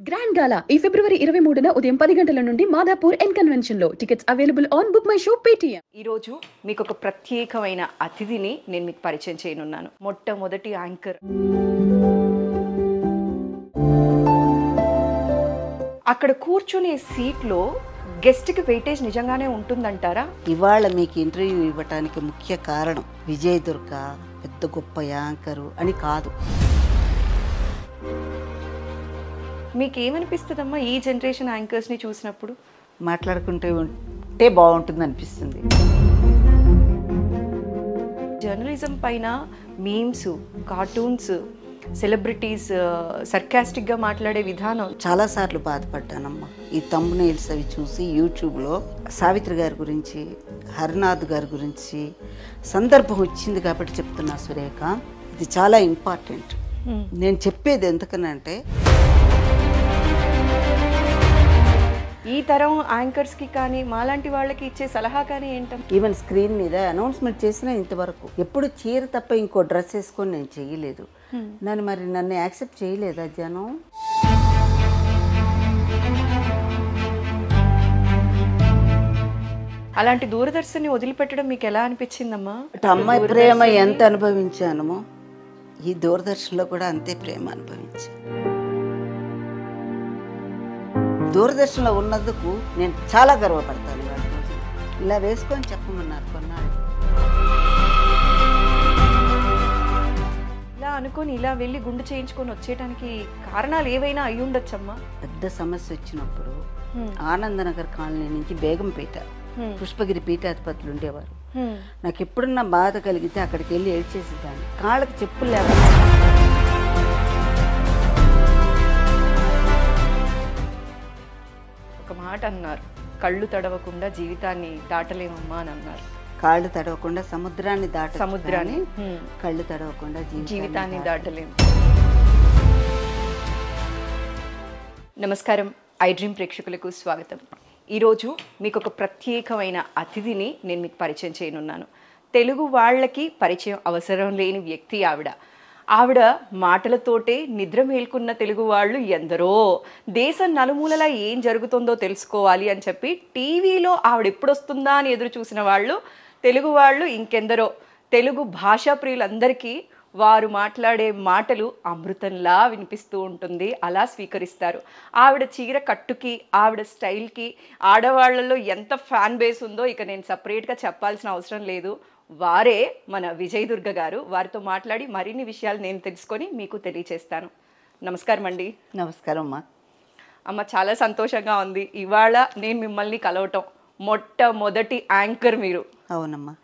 Grand గాలా ఈ ఫిబ్రవరి 23న ఉదయం 10 గంటల నుండి మాదాపూర్ ఎన్ కన్వెన్షన్ లో. Tickets available on book my show Paytm. ఈ రోజు మీకు ఒక ప్రత్యేకమైన అతిథిని నేను మీకు పరిచయం చేయనున్నాను. మొట్టమొదటి యాంకర్. అక్కడ కూర్చునే సీట్లో గెస్ట్కి వెయిటేజ్ నిజంగానే ఉంటుందంటారా? ఇవాళ మీకు ఇంటర్వ్యూ ఇవ్వటానికి ముఖ్య కారణం విజయ్ దుర్గ పెద్ద గొప్ప యాంకరు అని కాదు. మీకు ఏమనిపిస్తుందమ్మా ఈ జనరేషన్ యాంకర్స్ని చూసినప్పుడు? మాట్లాడుకుంటే ఉంటే బాగుంటుంది అనిపిస్తుంది. జర్నలిజం పైన మీమ్స్, కార్టూన్స్, సెలబ్రిటీస్ సర్కాస్టిక్గా మాట్లాడే విధానం చాలాసార్లు బాధపడ్డానమ్మా. ఈ థంబ్నెయిల్స్ అవి చూసి యూట్యూబ్లో సావిత్రి గారి గురించి, హరినాథ్ గారి గురించి సందర్భం వచ్చింది కాబట్టి చెప్తున్నా సురేఖ. ఇది చాలా ఇంపార్టెంట్. నేను చెప్పేది ఎందుకనంటే ఈ తరం యాంకర్స్కి కానీ మాలాంటి వాళ్ళకి ఇచ్చే సలహా కానీ ఏంటం? ఈవెన్ స్క్రీన్ మీద అనౌన్స్మెంట్ చేసినా ఇంతవరకు ఎప్పుడు చీర తప్ప ఇంకో డ్రెస్ వేసుకొని నేను చేయలేదు. నన్ను యాక్సెప్ట్ చేయలేదా జనం? అలాంటి దూరదర్శన్ని వదిలిపెట్టడం మీకు ఎలా అనిపించిందమ్మా? అమ్మాయి ప్రేమ ఎంత అనుభవించానమో ఈ దూరదర్శన్లో కూడా అంతే ప్రేమ అనుభవించాను. దూరదర్శన్లో ఉన్నందుకు నేను చాలా గర్వపడతాను. ఇలా వేసుకొని చెప్పమన్నారు కొన్నాళ్ళు. ఇలా అనుకొని ఇలా వెళ్ళి గుండు చేయించుకొని వచ్చేయడానికి కారణాలు ఏవైనా అయి ఉండొచ్చమ్మా? పెద్ద సమస్య వచ్చినప్పుడు ఆనందనగర్ కాలనీ నుంచి బేగంపేట, పుష్పగిరి పీఠాధిపతులు ఉండేవారు. నాకు ఎప్పుడున్నా బాధ కలిగితే అక్కడికి వెళ్ళి ఏడ్చేసేదాన్ని. కాళ్ళకి చెప్పులు లేవు. ఒక మాట అన్నారు, కళ్ళు తడవకుండా జీవితాన్ని దాటలేమమ్మా అని అన్నారు. కాళ్ళు తడవకుండా సముద్రాన్ని సముద్రాన్ని కళ్ళు తడవకుండా జీవితాన్ని దాటలేము. నమస్కారం, ఐ డ్రీమ్ ప్రేక్షకులకు స్వాగతం. ఈరోజు మీకు ఒక ప్రత్యేకమైన అతిథిని నేను మీకు పరిచయం చేయనున్నాను. తెలుగు వాళ్ళకి పరిచయం అవసరం లేని వ్యక్తి ఆవిడ మాటలతోటే నిద్ర మేల్కున్న తెలుగు వాళ్ళు ఎందరో. దేశం నలుమూలలా ఏం జరుగుతుందో తెలుసుకోవాలి అని చెప్పి టీవీలో ఆవిడ ఎప్పుడు వస్తుందా అని ఎదురు చూసిన వాళ్ళు తెలుగు వాళ్ళు ఇంకెందరో. తెలుగు భాషా ప్రియులందరికీ వారు మాట్లాడే మాటలు అమృతంలా వినిపిస్తూ ఉంటుంది, అలా స్వీకరిస్తారు. ఆవిడ చీర కట్టుకి, ఆవిడ స్టైల్కి ఆడవాళ్లలో ఎంత ఫ్యాన్ బేస్ ఉందో ఇక నేను సపరేట్గా చెప్పాల్సిన అవసరం లేదు. వారే మన విజయ్ దుర్గ గారు. వారితో మాట్లాడి మరిన్ని విషయాలు నేను తెలుసుకొని మీకు తెలియచేస్తాను. నమస్కారం అండి. నమస్కారం అమ్మా. అమ్మ, చాలా సంతోషంగా ఉంది ఇవాళ నేను మిమ్మల్ని కలవటం. మొట్టమొదటి యాంకర్ మీరు. అవునమ్మా.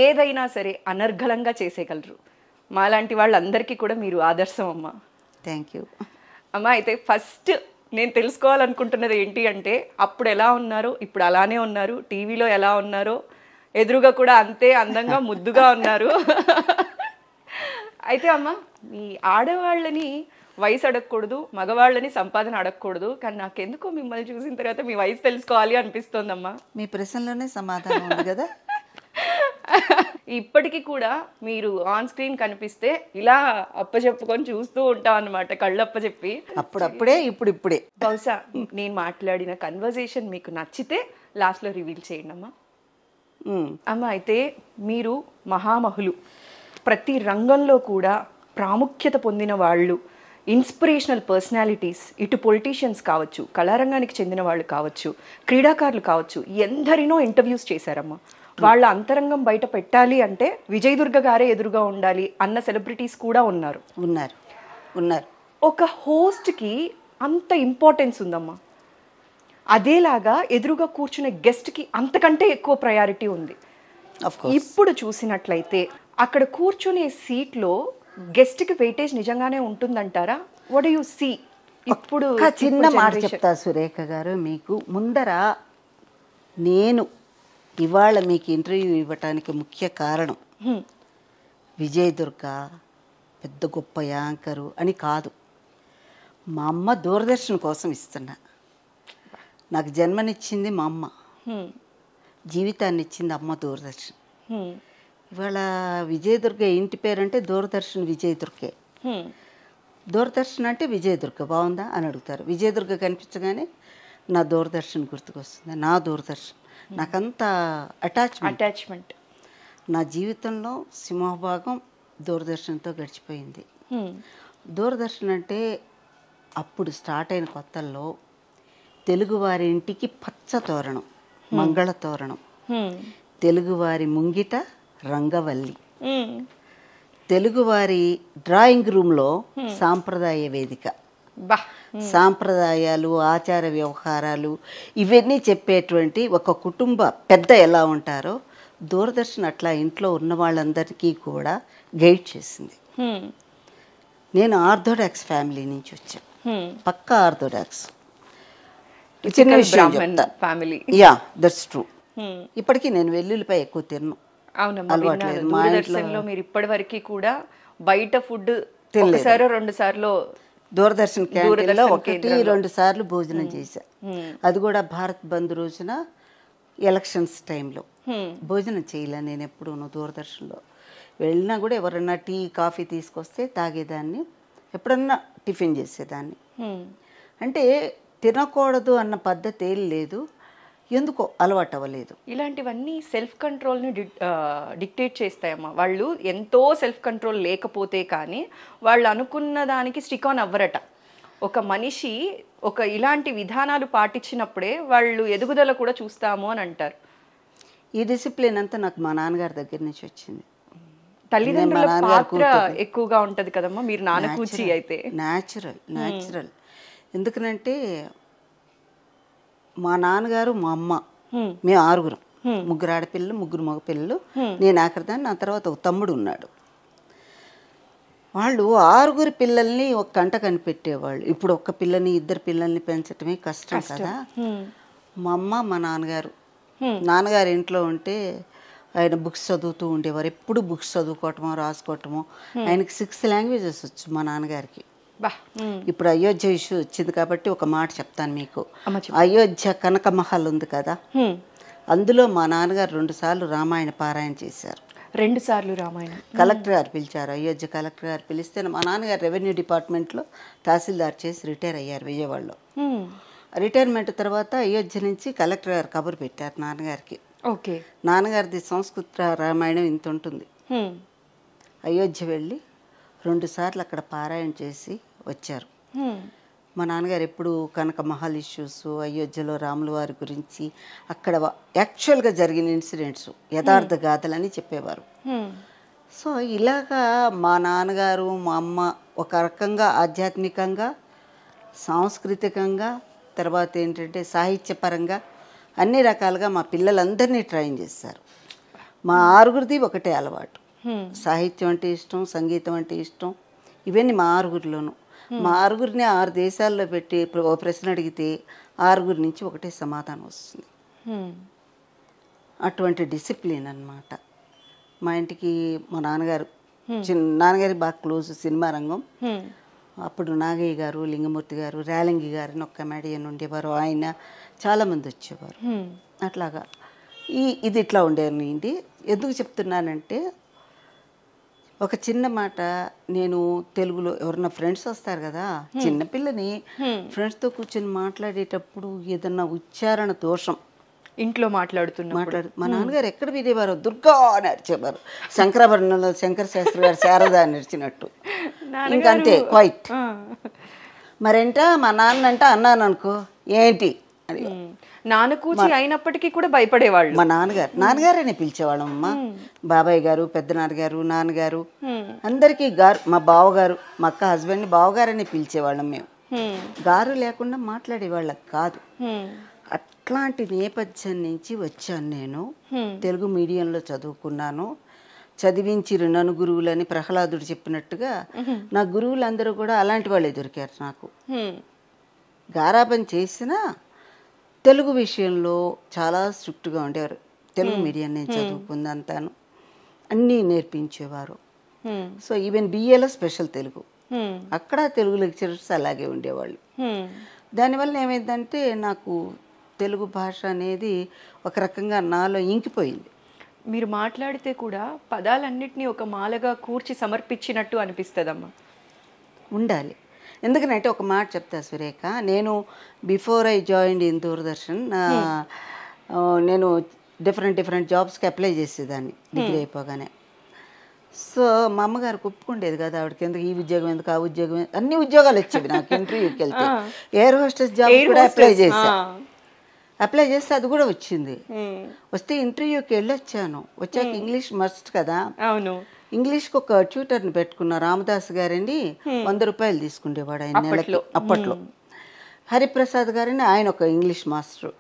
ఏదైనా సరే అనర్గళంగా చేసేయగలరు. మాలాంటి వాళ్ళందరికీ కూడా మీరు ఆదర్శం అమ్మ. థ్యాంక్ యూ అమ్మ. అయితే ఫస్ట్ నేను తెలుసుకోవాలనుకుంటున్నది ఏంటి అంటే, అప్పుడు ఎలా ఉన్నారో ఇప్పుడు అలానే ఉన్నారు, టీవీలో ఎలా ఉన్నారో ఎదురుగా కూడా అంతే అందంగా ముద్దుగా ఉన్నారు. అయితే అమ్మ, మీ ఆడవాళ్ళని వయసు అడగకూడదు, మగవాళ్ళని సంపాదన అడగకూడదు, కానీ నాకెందుకో మిమ్మల్ని చూసిన తర్వాత మీ వయసు తెలుసుకోవాలి అనిపిస్తోందమ్మా. మీ ప్రశ్నలోనే సమాధానం ఉంది కదా. ఇప్పటికీ కూడా మీరు ఆన్ స్క్రీన్ కనిపిస్తే ఇలా అప్పచెప్పుకొని చూస్తూ ఉంటాం అన్నమాట, కళ్ళు అప్పచెప్పి. అప్పుడప్పుడే ఇప్పుడిప్పుడే. బహుశా నేను మాట్లాడిన కన్వర్జేషన్ మీకు నచ్చితే లాస్ట్లో రివీల్ చేయండి అమ్మా. అమ్మ, అయితే మీరు మహామహులు, ప్రతి రంగంలో కూడా ప్రాముఖ్యత పొందిన వాళ్ళు, ఇన్స్పిరేషనల్ పర్సనాలిటీస్. ఇటు పొలిటీషియన్స్ కావచ్చు, కళారంగానికి చెందిన వాళ్ళు కావచ్చు, క్రీడాకారులు కావచ్చు, ఎందరినో ఇంటర్వ్యూస్ చేశారమ్మా. వాళ్ళ అంతరంగం బయట పెట్టాలి అంటే విజయ్ దుర్గ గారే ఎదురుగా ఉండాలి అన్న సెలబ్రిటీస్ కూడా ఉన్నారు. ఒక హోస్ట్కి అంత ఇంపార్టెన్స్ ఉందమ్మా. అదేలాగా ఎదురుగా కూర్చునే గెస్ట్కి అంతకంటే ఎక్కువ ప్రయారిటీ ఉంది. ఇప్పుడు చూసినట్లయితే అక్కడ కూర్చునే సీట్లో గెస్ట్కి వెయిటేజ్ నిజంగానే ఉంటుందంటారా? What do you see? ఇప్పుడు చిన్న మాట చెప్తా సురేఖ గారు. మీకు ముందర నేను ఇవాళ మీకు ఇంటర్వ్యూ ఇవ్వటానికి ముఖ్య కారణం విజయ్ దుర్గ పెద్ద గొప్ప యాంకరు అని కాదు. మా అమ్మ దూరదర్శన్ కోసం ఇస్తున్నా. నాకు జన్మనిచ్చింది మా అమ్మ, జీవితాన్ని ఇచ్చింది అమ్మ దూరదర్శన్. ఇవాళ విజయదుర్గ ఇంటి పేరంటే దూరదర్శన్ విజయదుర్గే. దూరదర్శన్ అంటే విజయదుర్గ బాగుందా అని అడుగుతారు. విజయదుర్గ కనిపించగానే నా దూరదర్శన్ గుర్తుకొస్తుంది. నా దూరదర్శన్ నాకంత అటాచ్మెంట్. నా జీవితంలో సింహభాగం దూరదర్శన్తో గడిచిపోయింది. దూరదర్శన్ అంటే అప్పుడు స్టార్ట్ అయిన కొత్తల్లో తెలుగువారి ఇంటికి పచ్చ తోరణం, మంగళ తోరణం, తెలుగువారి ముంగిట రంగవల్లి, తెలుగువారి డ్రాయింగ్ రూమ్లో సాంప్రదాయ వేదిక, సాంప్రదాయాలు, ఆచార వ్యవహారాలు ఇవన్నీ చెప్పేటువంటి ఒక కుటుంబ పెద్ద ఎలా ఉంటారో దూరదర్శన్ అట్లా ఇంట్లో ఉన్న వాళ్ళందరికీ కూడా గైడ్ చేసింది. నేను ఆర్థోడాక్స్ ఫ్యామిలీ నుంచి వచ్చాను, పక్కా ఆర్థోడాక్స్. చిన్న విషయం చెప్తా. Yeah, that's true. ఇప్పటికీ నేను వెల్లుల్లిపై ఎక్కువ తిన్ను. అవునమ్మా, దూరదర్శన్లో మీరు ఇప్పటి వరకు కూడా బయట ఫుడ్ ఒకసారి 2 సార్లు దూరదర్శన్ క్యాంటీన్లో 1-2 సార్లు భోజనం చేశా. అది కూడా భారత్ బంద్ రోజున ఎలక్షన్స్ టైంలో భోజనం చేయలే నేను ఎప్పుడు. దూరదర్శన్లో వెళ్ళినా కూడా ఎవరన్నా టీ కాఫీ తీసుకొస్తే తాగేదాన్ని, ఎప్పుడన్నా టిఫిన్ చేసేదాన్ని. అంటే తినకూడదు అన్న పద్ధతి ఏం లేదు, ఎందుకో అలవాటు అవ్వలేదు. ఇలాంటివన్నీ సెల్ఫ్ కంట్రోల్ని డిక్టేట్ చేస్తాయమ్మా. వాళ్ళు ఎంతో సెల్ఫ్ కంట్రోల్ లేకపోతే కానీ వాళ్ళు అనుకున్న దానికి స్టిక్ ఆన్ అవ్వరట. ఒక మనిషి ఒక ఇలాంటి విధానాలు పాటించినప్పుడే వాళ్ళు ఎదుగుదల కూడా చూస్తాము అని అంటారు. ఈ డిసిప్లిన్ అంతా నాకు మా నాన్నగారి దగ్గర నుంచి వచ్చింది. తల్లిదండ్రుల పాత్ర ఎక్కువగా ఉంటది కదమ్మా, మీరు నాన్నకూచి అయితే. న్యాచురల్. ఎందుకనంటే మా నాన్నగారు, మా అమ్మ, మేము 6, 3 ఆడపిల్లలు, 3 మగ పిల్లలు, నేను ఆఖరిదాన్ని. నా తర్వాత ఒక తమ్ముడు ఉన్నాడు. వాళ్ళు 6 పిల్లల్ని ఒక కంట కనిపెట్టేవాళ్ళు. ఇప్పుడు ఒక్క పిల్లని 2 పిల్లల్ని పెంచటమే కష్టం కదా. మా అమ్మ, మా నాన్నగారు ఇంట్లో ఉంటే ఆయన బుక్స్ చదువుతూ ఉండేవారు. ఎప్పుడు బుక్స్ చదువుకోవటమో రాసుకోవటమో. ఆయనకి 6 లాంగ్వేజెస్ వచ్చు మా నాన్నగారికి. ఇప్పుడు అయోధ్య ఇష్యూ వచ్చింది కాబట్టి ఒక మాట చెప్తాను మీకు. అయోధ్య కనక మహల్ ఉంది కదా, అందులో మా నాన్నగారు 2 సార్లు రామాయణ పారాయణ చేశారు. 2 సార్లు రామాయణం. కలెక్టర్ గారు పిలిచారు, అయోధ్య కలెక్టర్ గారు పిలిస్తే మా నాన్నగారు రెవెన్యూ డిపార్ట్మెంట్లో తహసీల్దార్ చేసి రిటైర్ అయ్యారు విజయవాడలో. రిటైర్మెంట్ తర్వాత అయోధ్య నుంచి కలెక్టర్ గారు కబురు పెట్టారు నాన్నగారికి. నాన్నగారిది సంస్కృత రామాయణం ఇంత ఉంటుంది. అయోధ్య వెళ్ళి 2 సార్లు అక్కడ పారాయణ చేసి వచ్చారు. మా నాన్నగారు ఎప్పుడు కనక మహల్ ఇష్యూస్, అయోధ్యలో రాముల వారి గురించి, అక్కడ యాక్చువల్గా జరిగిన ఇన్సిడెంట్స్, యథార్థ గాథలని చెప్పేవారు. సో ఇలాగా మా నాన్నగారు, మా అమ్మ ఒక రకంగా ఆధ్యాత్మికంగా, సాంస్కృతికంగా, తర్వాత ఏంటంటే సాహిత్యపరంగా అన్ని రకాలుగా మా పిల్లలందరినీ ట్రైన్ చేశారు. మా 6 ఒకటే అలవాటు. సాహిత్యం అంటే ఇష్టం, సంగీతం అంటే ఇష్టం. ఇవన్నీ మా 6లోనూ. మా 6 6 దేశాల్లో పెట్టి ఓ ప్రశ్న అడిగితే 6 నుంచి ఒకటే సమాధానం వస్తుంది. అటువంటి డిసిప్లిన్ అన్నమాట. మా ఇంటికి మా నాన్నగారు, నాన్నగారికి బాగా క్లోజ్ సినిమా రంగం. అప్పుడు నాగయ్య గారు, లింగమూర్తి గారు, రేలంగి గారు అని ఒక కమెడియన్ ఉండేవారు. ఆయన చాలామంది వచ్చేవారు. అట్లాగా ఇది ఇట్లా ఉండేది. ఎందుకు చెప్తున్నానంటే ఒక చిన్న మాట, నేను తెలుగులో ఎవరన్నా ఫ్రెండ్స్ వస్తారు కదా, చిన్నపిల్లని ఫ్రెండ్స్తో కూర్చొని మాట్లాడేటప్పుడు ఏదన్నా ఉచ్చారణ దోషం ఇంట్లో మాట్లాడు మా నాన్నగారు ఎక్కడ వినేవారు, దుర్గా అని అరిచేవారు. శంకరాభరణంలో శంకర శాస్త్రి గారు శారద అని అరిచినట్టు. ఇంకంతే క్వైట్. మరేంట మా నాన్న అంటే అన్నాను అనుకో, ఏంటి అని నాన్నకూచి అయినప్పటికీ కూడా భయపడేవాళ్ళు. మా నాన్నగారనే పిలిచేవాళ్ళం. అమ్మ, బాబాయ్ గారు, పెద్ద నాన్నగారు, నాన్నగారు, అందరికీ గారు. మా బావగారు, మా అక్క హస్బెండ్ని బావగారనే పిలిచేవాళ్ళం మేము. గారు లేకుండా మాట్లాడేవాళ్ళం కాదు. అట్లాంటి నేపథ్యం నుంచి వచ్చాను నేను. తెలుగు మీడియంలో చదువుకున్నాను. చదివించిరు నన్ను గురువులని ప్రహ్లాదుడు చెప్పినట్టుగా నా గురువులందరూ కూడా అలాంటి వాళ్ళే దొరికారు నాకు. గారాబం చేసినా తెలుగు విషయంలో చాలా స్ట్రిక్ట్గా ఉండేవారు. తెలుగు మీడియం నేను చదువుకుందంతాను, అన్నీ నేర్పించేవారు. సో ఈవెన్ బిఏలో స్పెషల్ తెలుగు, అక్కడ తెలుగు లెక్చరర్స్ అలాగే ఉండేవాళ్ళు. దానివల్ల ఏమైందంటే నాకు తెలుగు భాష అనేది ఒక రకంగా నాలో ఇంకిపోయింది. మీరు మాట్లాడితే కూడా పదాలన్నిటినీ ఒక మాలగా కూర్చి సమర్పించినట్టు అనిపిస్తుందమ్మా. ఉండాలి. ఎందుకంటే ఒక మాట చెప్తా సురేఖ, నేను before I join in Doordarshan నేను డిఫరెంట్ జాబ్స్కి అప్లై చేసేదాన్ని డిగ్రీ అయిపోగానే. సో మా అమ్మగారికి ఒప్పుకుండేది కదా, ఆవిడకి ఎందుకు ఈ ఉద్యోగం ఎందుకు ఆ ఉద్యోగం, అన్ని ఉద్యోగాలు వచ్చేవి నాకు. ఇంటర్వ్యూకి వెళ్తే ఎయిర్ హోస్టెస్ జాబ్ కూడా అప్లై చేస్తే అది కూడా వచ్చింది. వస్తే ఇంటర్వ్యూకి వెళ్ళొచ్చాను. వచ్చాక ఇంగ్లీష్ మస్ట్ కదా, అవును, ఇంగ్లీష్కి ఒక ట్యూటర్ని పెట్టుకున్న రామదాస్ గారని 100 రూపాయలు తీసుకుండేవాడు ఆయన నెలకి అప్పట్లో. హరిప్రసాద్ గారని ఆయన ఒక ఇంగ్లీష్ మాస్టర్,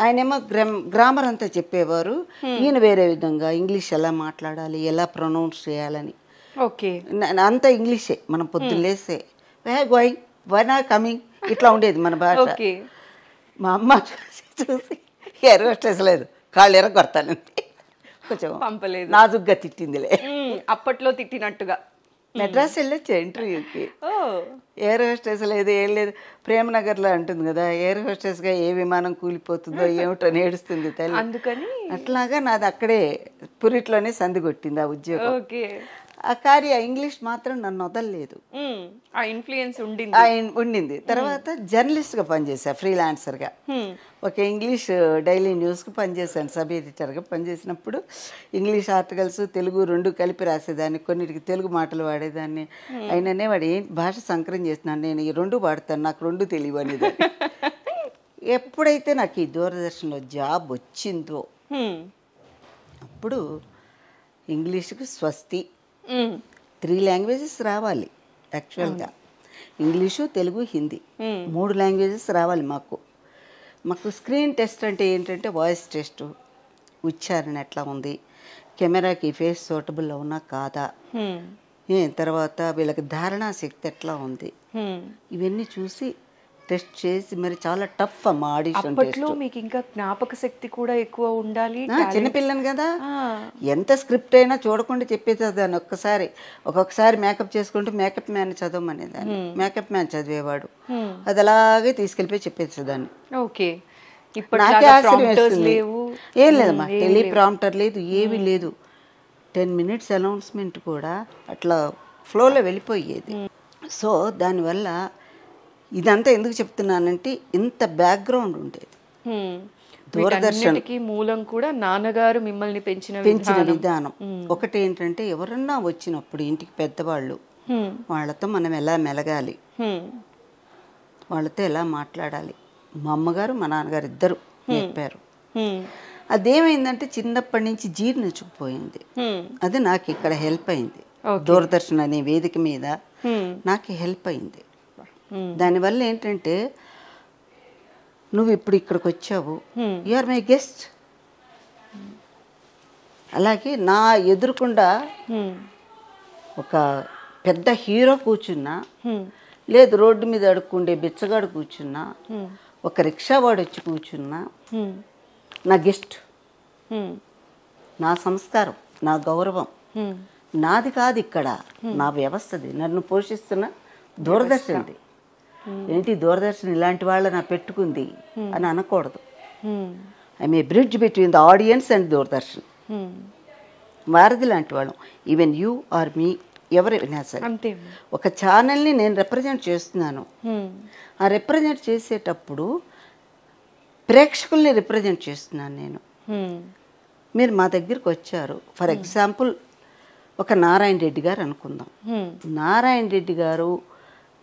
ఆయనేమో గ్రామర్ అంతా చెప్పేవారు. ఈయన వేరే విధంగా ఇంగ్లీష్ ఎలా మాట్లాడాలి, ఎలా ప్రొనౌన్స్ చేయాలని. ఓకే, అంతా ఇంగ్లీషే. మనం పొద్దున్న లేస్తే గోయింగ్ వన్ ఆర్ కమింగ్ ఇట్లా ఉండేది మన భాష. మా అమ్మ చూసి ఎయిర్ హోస్టెస్ లేదు, కాళ్ళు ఎరగొడతాను, కొంచెం పంపలేదు, నాజుగ్గా తిట్టిందిలే. అప్పట్లో తిట్టినట్టుగా. మెడ్రాస్ వెళ్ళొచ్చా ఇంటర్వ్యూకి. ఎయిర్ హోస్టెస్ లేదు, ఏం లేదు. ప్రేమనగర్లో అంటుంది కదా, ఎయిర్ హోస్టెస్గా ఏ విమానం కూలిపోతుందో ఏమిటో నేడుస్తుంది తల్లి. అందుకని అట్లాగా నాది అక్కడే పురిట్లోనే సంది కొట్టింది ఆ ఉద్యోగం. ఓకే, కానీ ఆ ఇంగ్లీష్ మాత్రం నన్ను వదలలేదు. ఆ ఇన్ఫ్లుయెన్స్ ఉండింది. తర్వాత జర్నలిస్ట్గా పనిచేసా, ఫ్రీలాన్సర్గా. ఒక ఇంగ్లీష్ డైలీ న్యూస్కి పనిచేశాను, సబ్ ఎడిటర్గా పనిచేసినప్పుడు. ఇంగ్లీష్ ఆర్టికల్స్ తెలుగు 2 కలిపి రాసేదాన్ని, కొన్నిటికి తెలుగు మాటలు వాడేదాన్ని. అయిననే వాడు ఏంటి భాష సంకరం చేస్తున్నాను, నేను ఈ 2 వాడతాను, నాకు 2 తెలియవు అనేదాన్ని. ఎప్పుడైతే నాకు ఈ దూరదర్శన్లో జాబ్ వచ్చిందో అప్పుడు ఇంగ్లీష్కి స్వస్తి 3 లాంగ్వేజెస్ రావాలి యాక్చువల్గా. ఇంగ్లీషు, తెలుగు, హిందీ 3 లాంగ్వేజెస్ రావాలి మాకు. స్క్రీన్ టెస్ట్ అంటే ఏంటంటే వాయిస్ టెస్ట్, ఉచ్చారణ ఎట్లా ఉంది, కెమెరాకి ఫేస్ సూటబుల్ అవునా కాదా, తర్వాత వీళ్ళకి ధారణా శక్తి ఎట్లా ఉంది, ఇవన్నీ చూసి టెస్ట్ చేసి మరి చాలా టఫ్ అమ్మా ఆడిషన్ టెస్ట్. మీకు ఇంకా జ్ఞాపక శక్తి కూడా ఎక్కువ ఉండాలి. చిన్నపిల్లని కదా, ఎంత స్క్రిప్ట్ అయినా చూడకుండా చెప్పేదాన్ని. ఒక్కొక్కసారి మేకప్ చేసుకుంటూ మేకప్ మ్యాన్ చదవమనేదాన్ని. మేకప్ మ్యాన్ చదివేవాడు, అది అలాగే తీసుకెళ్ళిపోయి చెప్పేసేదాన్ని. ఓకే, నాకే ఆశ్చర్యం వేస్తుంది. ఏం లేదమ్మా, టెలిప్రాంప్టర్ లేదు, ఏమీ లేదు. 10 minutes అనౌన్స్మెంట్ కూడా అట్లా ఫ్లోలో వెళ్ళిపోయేది. సో దానివల్ల ఇదంతా ఎందుకు చెప్తున్నానంటే ఇంత బ్యాక్గ్రౌండ్ ఉండేది. దూరదర్శన్ మూలం కూడా నాన్నగారు మిమ్మల్ని పెంచిన విధానం. ఒకటి ఏంటంటే ఎవరన్నా వచ్చినప్పుడు ఇంటికి పెద్దవాళ్ళు, వాళ్ళతో మనం ఎలా మెలగాలి, వాళ్ళతో ఎలా మాట్లాడాలి. మా అమ్మగారు మా నాన్నగారు ఇద్దరు చెప్పారు. అదేమైందంటే చిన్నప్పటి నుంచి జీర్ణించుకుపోయింది. అది నాకు ఇక్కడ హెల్ప్ అయింది. దూరదర్శన్ అనే వేదిక మీద నాకు హెల్ప్ అయింది. దానివల్ల ఏంటంటే నువ్వు ఇప్పుడు ఇక్కడికి వచ్చావు, యు ఆర్ మై గెస్ట్. అలాగే నా ఎదురుకుండా ఒక పెద్ద హీరో కూర్చున్నా, లేదు రోడ్డు మీద అడుక్కుండే బిచ్చగాడు కూర్చున్నా, ఒక రిక్షా వాడు వచ్చి కూర్చున్నా, నా గెస్ట్, నా సంస్కారం, నా గౌరవం నాది కాదు, ఇక్కడ నా వ్యవస్థది, నన్ను పోషిస్తున్న దూరదర్శన్ది. ఏంటి దూరదర్శన్ ఇలాంటి వాళ్ళ నా పెట్టుకుంది అని అనకూడదు. I'm a bridge between the audience and Doordarshan. వారధి లాంటి వాళ్ళం. ఈవెన్ యూ ఆర్ మీ, ఎవరైనా సరే ఒక ఛానల్ని నేను రిప్రజెంట్ చేస్తున్నాను. ఆ రిప్రజెంట్ చేసేటప్పుడు ప్రేక్షకుల్ని రిప్రజెంట్ చేస్తున్నాను నేను. మీరు మా దగ్గరికి వచ్చారు, ఫర్ ఎగ్జాంపుల్ ఒక నారాయణ రెడ్డి గారు అనుకుందాం. నారాయణ రెడ్డి గారు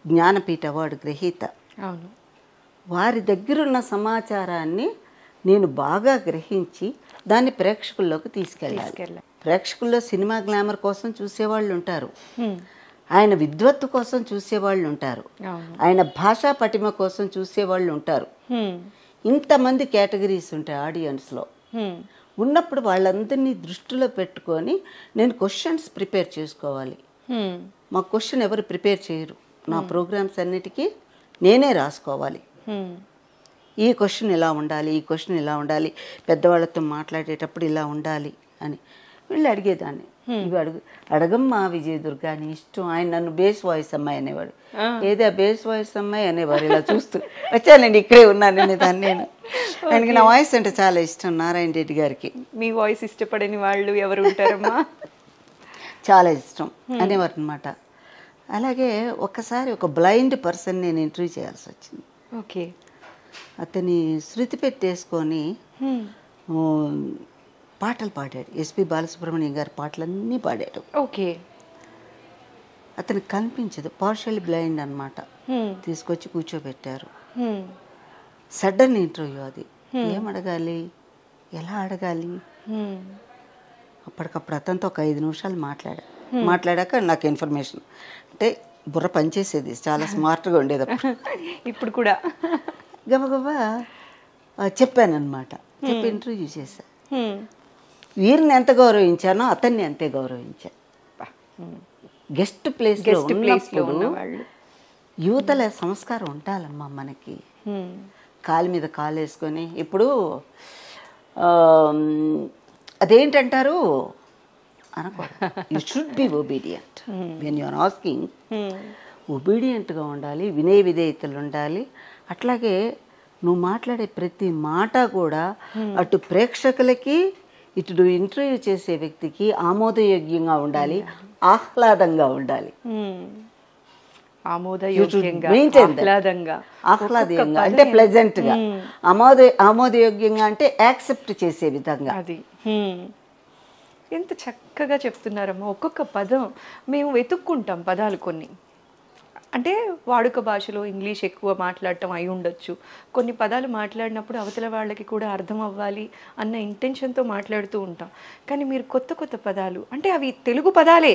జ్ఞానపీఠ అవార్డు గ్రహీత. వారి దగ్గరున్న సమాచారాన్ని నేను బాగా గ్రహించి దాన్ని ప్రేక్షకుల్లోకి తీసుకెళ్ళాలి. ప్రేక్షకుల్లో సినిమా గ్లామర్ కోసం చూసేవాళ్ళు ఉంటారు, ఆయన విద్వత్తు కోసం చూసేవాళ్ళు ఉంటారు, ఆయన భాషా పటిమ కోసం చూసేవాళ్ళు ఉంటారు. ఇంతమంది కేటగిరీస్ ఉంటాయి ఆడియన్స్లో. ఉన్నప్పుడు వాళ్ళందరినీ దృష్టిలో పెట్టుకొని నేను క్వశ్చన్స్ ప్రిపేర్ చేసుకోవాలి. మా క్వశ్చన్ ఎవరు ప్రిపేర్ చేయరు. నా ప్రోగ్రామ్స్ అన్నిటికీ నేనే రాసుకోవాలి. ఈ క్వశ్చన్ ఇలా ఉండాలి, ఈ క్వశ్చన్ ఇలా ఉండాలి, పెద్దవాళ్ళతో మాట్లాడేటప్పుడు ఇలా ఉండాలి అని వీళ్ళు అడిగేదాన్ని. ఇవి అడగమ్మా విజయదుర్గ అని ఇష్టం. ఆయన నన్ను బేస్ వాయిస్ అమ్మాయి అనేవాడు. ఏదో బేస్ వాయిస్ అమ్మాయి అనేవారు. ఇలా చూస్తూ వచ్చానండి, ఇక్కడే ఉన్నాను అనేదాన్ని నేను. ఆయనకి నా వాయిస్ అంటే చాలా ఇష్టం, నారాయణ రెడ్డి గారికి. మీ వాయిస్ ఇష్టపడని వాళ్ళు ఎవరు ఉంటారమ్మా? చాలా ఇష్టం అనేవారు అనమాట. అలాగే ఒక్కసారి ఒక బ్లైండ్ పర్సన్ నేను ఇంటర్వ్యూ చేయాల్సి వచ్చింది. ఓకే. అతని శృతి పెట్టేసుకొని పాటలు పాడాడు. ఎస్పి బాలసుబ్రహ్మణ్యం గారి పాటలన్నీ పాడాడు. ఓకే. అతనికి కనిపించదు, పార్షియల్ బ్లైండ్ అనమాట. తీసుకొచ్చి కూర్చోబెట్టారు. సడన్ ఇంటర్వ్యూ అది. ఏం అడగాలి, ఎలా అడగాలి? అప్పటికప్పుడు అతనితో ఒక 5 నిమిషాలు మాట్లాడాక నాకు ఇన్ఫర్మేషన్ అంటే బుర్ర పనిచేసేది, చాలా స్మార్ట్గా ఉండేది అప్పుడు. ఇప్పుడు కూడా గబగబా చెప్పానమాట. చెప్పి ఇంటర్వ్యూ చేశా. వీరిని ఎంత గౌరవించానో అతన్ని అంతే గౌరవించా. గెస్ట్ ప్లేస్లో ఉన్నప్పుడు యువతల సంస్కారం ఉండాలమ్మా మనకి. కాలు మీద కాలు వేసుకొని ఇప్పుడు అదేంటంటారు అనకూడదు. You should be obedient when you are asking. ఒబీడియంట్గా ఉండాలి, వినయ విధేయతలు ఉండాలి. అట్లాగే నువ్వు మాట్లాడే ప్రతి మాట కూడా అటు ప్రేక్షకులకి ఇటు ఇంటర్వ్యూ చేసే వ్యక్తికి ఆమోదయోగ్యంగా ఉండాలి, ఆహ్లాదంగా ఉండాలి. ఆహ్లాదంగా అంటే ప్లెజెంట్గా, ఆమోదయోగ్యంగా అంటే యాక్సెప్ట్ చేసే విధంగా. అది ఎంత చక్కగా చెప్తున్నారమ్మా. ఒక్కొక్క పదం మేము వెతుక్కుంటాం పదాలు కొన్ని. అంటే వాడుక భాషలో ఇంగ్లీష్ ఎక్కువ మాట్లాడటం అయి ఉండొచ్చు. కొన్ని పదాలు మాట్లాడినప్పుడు అవతల వాళ్ళకి కూడా అర్థం అవ్వాలి అన్న ఇంటెన్షన్తో మాట్లాడుతూ ఉంటాం. కానీ మీరు కొత్త కొత్త పదాలు, అంటే అవి తెలుగు పదాలే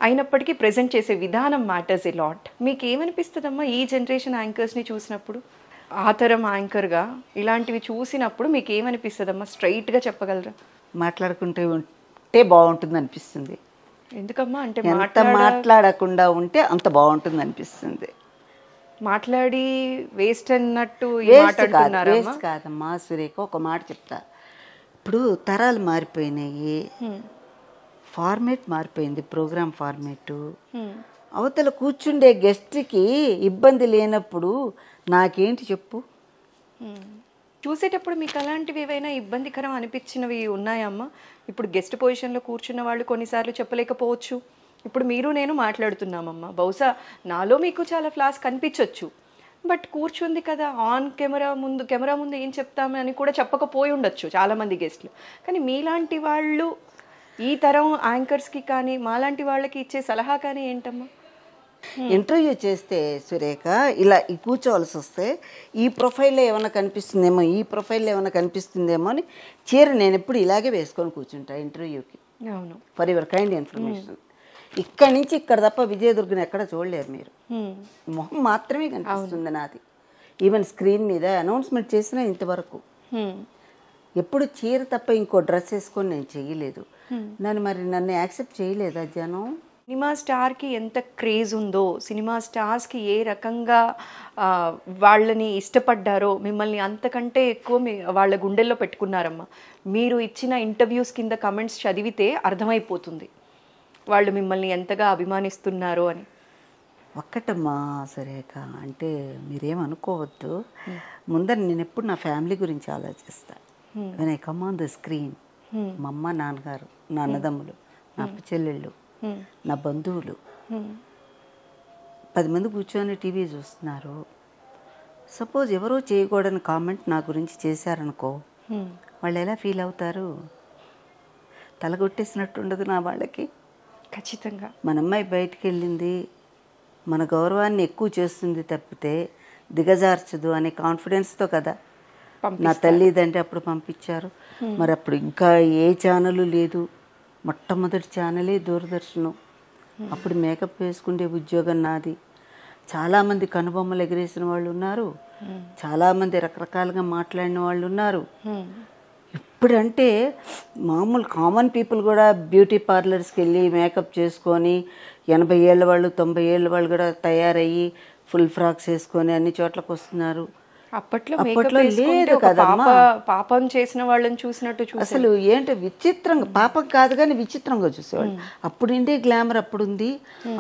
అయినప్పటికీ ప్రజెంట్ చేసే విధానం మ్యాటర్స్ ఎ లాట్. మీకు ఏమనిపిస్తుందమ్మా ఈ జనరేషన్ యాంకర్స్ని చూసినప్పుడు? ఆ తరం యాంకర్గా ఇలాంటివి చూసినప్పుడు మీకు ఏమనిపిస్తుందమ్మా? స్ట్రైట్గా చెప్పగలరా? మాట్లాడుకుంటే ఉంటే బాగుంటుంది అనిపిస్తుంది. ఎందుకమ్మా? అంటే ఎంత మాట్లాడకుండా ఉంటే అంత బాగుంటుంది అనిపిస్తుంది. మాట్లాడి వేస్ట్ అన్నట్టు వేస్ట్ కాదమ్మా సురేఖ. ఒక మాట చెప్తా. ఇప్పుడు తరాలు మారిపోయినాయి, ఫార్మేట్ మారిపోయింది, ప్రోగ్రామ్ ఫార్మేటు. అవతల కూర్చుండే గెస్ట్కి ఇబ్బంది లేనప్పుడు నాకేంటి చెప్పు? చూసేటప్పుడు మీకు అలాంటివి ఏవైనా ఇబ్బందికరం అనిపించినవి ఉన్నాయమ్మా? ఇప్పుడు గెస్ట్ పొజిషన్లో కూర్చున్న వాళ్ళు కొన్నిసార్లు చెప్పలేకపోవచ్చు. ఇప్పుడు మీరు నేను మాట్లాడుతున్నామమ్మా, బహుశా నాలో మీకు చాలా ఫ్లాస్ కనిపించవచ్చు. బట్ కూర్చుంది కదా ఆన్ కెమెరా ముందు ఏం చెప్తామని కూడా చెప్పకపోయి ఉండొచ్చు చాలామంది గెస్ట్లు. కానీ మీలాంటి వాళ్ళు ఈ తరం యాంకర్స్కి కానీ మాలాంటి వాళ్ళకి ఇచ్చే సలహా కానీ ఏంటమ్మా? ఇంటర్వ్యూ చేస్తే సురేఖ ఇలా కూర్చోవలసి వస్తే ఈ ప్రొఫైల్లో ఏమైనా కనిపిస్తుందేమో, ఈ ప్రొఫైల్లో ఏమైనా కనిపిస్తుందేమో అని చీర నేను ఎప్పుడు ఇలాగే వేసుకొని కూర్చుంటా ఇంటర్వ్యూకి. అవును. For your kind information. ఇక్కడి నుంచి ఇక్కడ తప్ప విజయదుర్గని ఎక్కడ చూడలేరు మీరు. మొహం మాత్రమే కనిపిస్తుంది నాది. ఈవెన్ స్క్రీన్ మీద అనౌన్స్మెంట్ చేసినా ఇంతవరకు ఎప్పుడు చీర తప్ప ఇంకో డ్రెస్ వేసుకొని నేను చెయ్యలేదు. నన్ను యాక్సెప్ట్ చేయలేదా జనం? సినిమా స్టార్కి ఎంత క్రేజ్ ఉందో, సినిమా స్టార్స్కి ఏ రకంగా వాళ్ళని ఇష్టపడ్డారో, మిమ్మల్ని అంతకంటే ఎక్కువ వాళ్ళ గుండెల్లో పెట్టుకున్నారమ్మా. మీరు ఇచ్చిన ఇంటర్వ్యూస్ కింద కమెంట్స్ చదివితే అర్థమైపోతుంది వాళ్ళు మిమ్మల్ని ఎంతగా అభిమానిస్తున్నారో అని. ఒక్కటమ్మా సురేఖ, అంటే మీరేమనుకోవద్దు. ముందర నేను ఎప్పుడు నా ఫ్యామిలీ గురించి ఆలోచిస్తాను. When I come on the screen, మా అమ్మ నాన్నగారు, నా అన్నదమ్ములు, నా అప్ప చెల్లెళ్ళు, నా బంధువులు 10 మంది కూర్చొని టీవీ చూస్తున్నారు. సపోజ్ ఎవరో చేయకూడని కామెంట్ నా గురించి చేశారనుకో, వాళ్ళు ఎలా ఫీల్ అవుతారు? తలగొట్టేసినట్టు ఉండదు నా వాళ్ళకి. ఖచ్చితంగా మన అమ్మాయి బయటికి వెళ్ళింది, మన గౌరవాన్ని ఎక్కువ చేస్తుంది తప్పితే దిగజార్చదు అనే కాన్ఫిడెన్స్తో కదా నా తల్లిదండ్రి అప్పుడు పంపించారు. మరి అప్పుడు ఇంకా ఏ ఛానల్ లేదు, మొట్టమొదటి ఛానలే దూరదర్శనం. అప్పుడు మేకప్ వేసుకుంటే ఉద్యోగం నాది. చాలామంది కనుబొమ్మలు ఎగిరేసిన వాళ్ళు ఉన్నారు, చాలామంది రకరకాలుగా మాట్లాడిన వాళ్ళు ఉన్నారు. ఇప్పుడంటే మామూలు కామన్ పీపుల్ కూడా బ్యూటీ పార్లర్స్కి వెళ్ళి మేకప్ చేసుకొని 80 ఏళ్ళ వాళ్ళు 90 ఏళ్ళ వాళ్ళు కూడా తయారయ్యి ఫుల్ ఫ్రాక్స్ వేసుకొని అన్ని చోట్లకు వస్తున్నారు. అప్పట్లో లేదు కదమ్మా. పాపం చేసిన వాళ్ళని చూసినట్టు అసలు ఏంటో విచిత్రంగా, పాపం కాదు కానీ విచిత్రంగా చూసేవాళ్ళు. అప్పుడుండే గ్లామర్ అప్పుడుంది,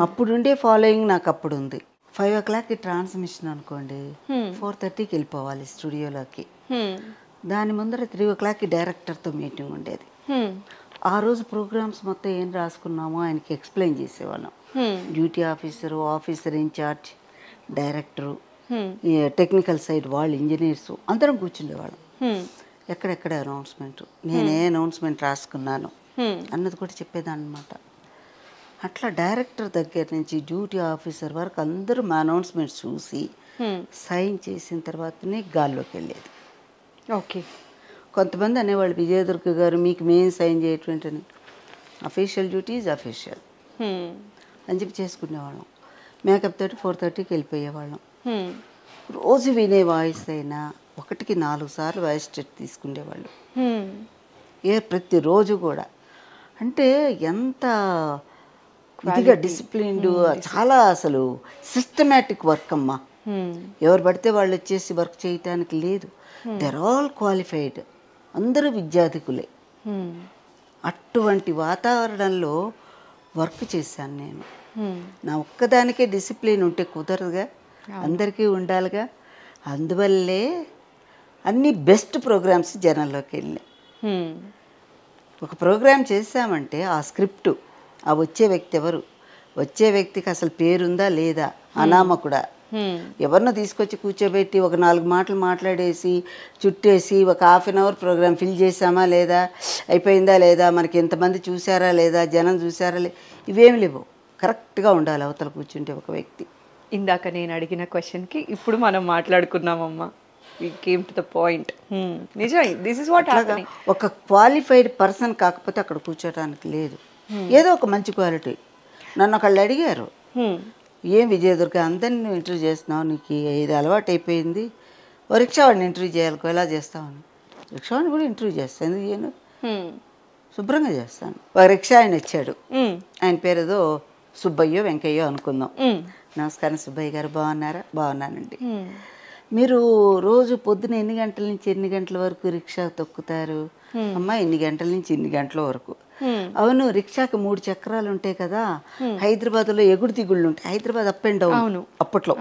అప్పుడుండే ఫాలోయింగ్ నాకు అప్పుడు ఉంది. 5 o'clockకి ట్రాన్స్మిషన్ అనుకోండి, 4:30కి వెళ్ళిపోవాలి స్టూడియోలోకి. దాని ముందర 3 o'clockకి డైరెక్టర్తో మీటింగ్ ఉండేది. ఆ రోజు ప్రోగ్రామ్స్ మొత్తం ఏం రాసుకున్నామో ఆయనకి ఎక్స్ప్లెయిన్ చేసేవాళ్ళం. Duty officer, officer in charge, director, technical side వాళ్ళు, ఇంజనీర్స్ అందరం కూర్చుండేవాళ్ళం. ఎక్కడెక్కడ అనౌన్స్మెంట్, నేనే అనౌన్స్మెంట్ రాసుకున్నాను అన్నది కూడా చెప్పేదాన్ని అనమాట. అట్లా డైరెక్టర్ దగ్గర నుంచి డ్యూటీ ఆఫీసర్ వరకు అందరూ మా అనౌన్స్మెంట్ చూసి సైన్ చేసిన తర్వాతనే గాల్లోకి వెళ్ళేది. ఓకే. కొంతమంది అనేవాళ్ళు, విజయదుర్గ గారు మీకు మేము సైన్ చేయటం అఫీషియల్ డ్యూటీస్ అఫీషియల్ అని చెప్పి చేసుకునేవాళ్ళం. మేకప్ తోటి 4:30కి వెళ్ళిపోయేవాళ్ళం. రోజు వినే వాయిస్ అయినా 1కి 4 సార్లు వాయిస్ టెస్ట్ తీసుకునేవాళ్ళు. ప్రతిరోజు కూడా. అంటే ఎంత ఇదిగా డిసిప్లిన్డ్, చాలా అసలు సిస్టమేటిక్ వర్క్ అమ్మా. ఎవరు పడితే వాళ్ళు వచ్చేసి వర్క్ చేయటానికి లేదు. దెర్ ఆల్ క్వాలిఫైడ్, అందరూ విద్యార్థికులే. అటువంటి వాతావరణంలో వర్క్ చేశాను నేను. నా ఒక్కదానికే డిసిప్లిన్ ఉంటే కుదరదుగా, అందరికీ ఉండాలిగా. అందువల్లే అన్ని బెస్ట్ ప్రోగ్రామ్స్ జనంలోకి వెళ్ళాయి. ఒక ప్రోగ్రామ్ చేసామంటే ఆ స్క్రిప్టు, ఆ వచ్చే వ్యక్తి ఎవరు, వచ్చే వ్యక్తికి అసలు పేరుందా లేదా, అనామకుడా, ఎవరినో తీసుకొచ్చి కూర్చోబెట్టి ఒక 4 మాటలు మాట్లాడేసి చుట్టేసి ఒక ½ అన్ అవర్ ప్రోగ్రామ్ ఫిల్ చేసామా లేదా, అయిపోయిందా లేదా, మనకి ఎంతమంది చూసారా లేదా, జనం చూసారా లేదా, ఇవేమి లేవు. కరెక్ట్గా ఉండాలి అవతల కూర్చుంటే ఒక వ్యక్తి. ఇందాక నేను అడిగిన క్వశ్చన్కి ఇప్పుడు మనం మాట్లాడుకున్నామమ్మా. we came to the point. నిజమే, this is what happening. ఒక క్వాలిఫైడ్ పర్సన్ కాకపోతే అక్కడ కూర్చోడానికి లేదు. ఏదో ఒక మంచి క్వాలిటీ. నన్ను ఒకళ్ళు అడిగారు, ఏం విజయదుర్గ అందరిని ఇంటర్వ్యూ చేస్తున్నావు, నీకు ఇది అలవాటు అయిపోయింది, ఓ రిక్షావాడిని ఇంటర్వ్యూ చేయాలి, ఎలా చేస్తామని. రిక్షావాడిని కూడా ఇంటర్వ్యూ చేస్తాను, ఎందుకు చేయను, శుభ్రంగా చేస్తాను. ఒక రిక్షా ఆయన వచ్చాడు, ఆయన పేరు ఏదో సుబ్బయ్యో వెంకయ్యో అనుకుందాం. నమస్కారం సుబ్బయ్య గారు, బాగున్నారా? బాగున్నానండి. మీరు రోజు పొద్దున ఎన్ని గంటల నుంచి ఎన్ని గంటల వరకు రిక్షా తొక్కుతారు? అమ్మా ఇన్ని గంటల నుంచి ఇన్ని గంటల వరకు. అవును, రిక్షాకి 3 చక్రాలు ఉంటాయి కదా, హైదరాబాద్లో ఎగుడు దిగుళ్ళు ఉంటాయి. హైదరాబాద్ అప్ అండ్ డౌన్ అప్పట్లో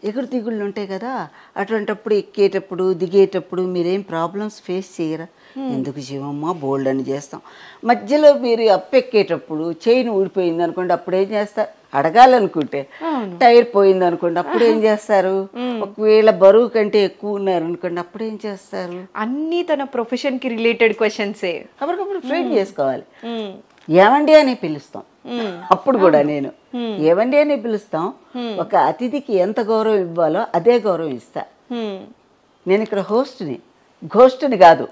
ఎగుడు దిగుళ్ళు ఉంటాయి కదా, అటువంటిప్పుడు ఎక్కేటప్పుడు దిగేటప్పుడు మీరేం ప్రాబ్లమ్స్ ఫేస్ చేయరా? ఎందుకు జీవమ్మా, బోల్డ్ అని చేస్తాం. మధ్యలో మీరు అప్పెక్కేటప్పుడు చైన్ ఊడిపోయింది అనుకోండి, అప్పుడు ఏం చేస్తారు? అడగాలనుకుంటే టైర్ పోయింది అనుకోండి, అప్పుడు ఏం చేస్తారు? ఒకవేళ బరువు కంటే ఎక్కువ ఉన్నారు అనుకోండి, అప్పుడు ఏం చేస్తారు? అన్ని తన ప్రొఫెషన్ కి రిలేటెడ్ క్వశ్చన్సే. అప్పటికప్పుడు ఫ్రేమ్ చేసుకోవాలి. ఏమండి అని పిలుస్తాం. అప్పుడు కూడా నేను ఏమండి అని పిలుస్తాం. ఒక అతిథికి ఎంత గౌరవం ఇవ్వాలో అదే గౌరవం ఇస్తా. నేను ఇక్కడ హోస్ట్ని, ఘోస్ట్ని కాదు.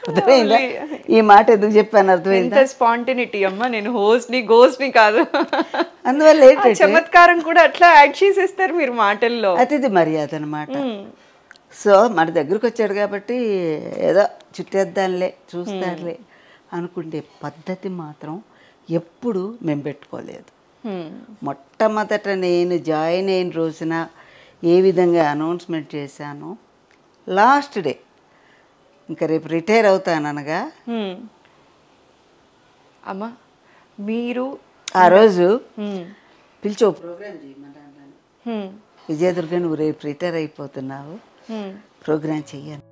అర్థమైందా? ఈ మాట ఎందుకు చెప్పాను అర్థమైందా? స్పాంటనిటీ అమ్మా, నేను హోస్ట్ ని గోస్ట్ ని కాదు. అందువల్ల చమత్కారం కూడా అట్లా యాడ్ చేసేస్తారు మీరు మాటల్లో. అతిథి మర్యాద అనమాట. సో మన దగ్గరకు వచ్చాడు కాబట్టి ఏదో చుట్టేద్దాంలే, చూస్తారులే అనుకుంటే పద్ధతి మాత్రం ఎప్పుడు మేము పెట్టుకోలేదు. మొట్టమొదట నేను జాయిన్ అయిన రోజున ఏ విధంగా అనౌన్స్మెంట్ చేశానో, లాస్ట్ డే ఇంకా రేపు రిటైర్ అవుతాననగా అమ్మా మీరు ఆ రోజు పిలిచి ఓ ప్రోగ్రామ్ చేయమన్నాను. విజయదుర్గ నువ్వు రేపు రిటైర్ అయిపోతున్నావు, ప్రోగ్రామ్ చెయ్యాను.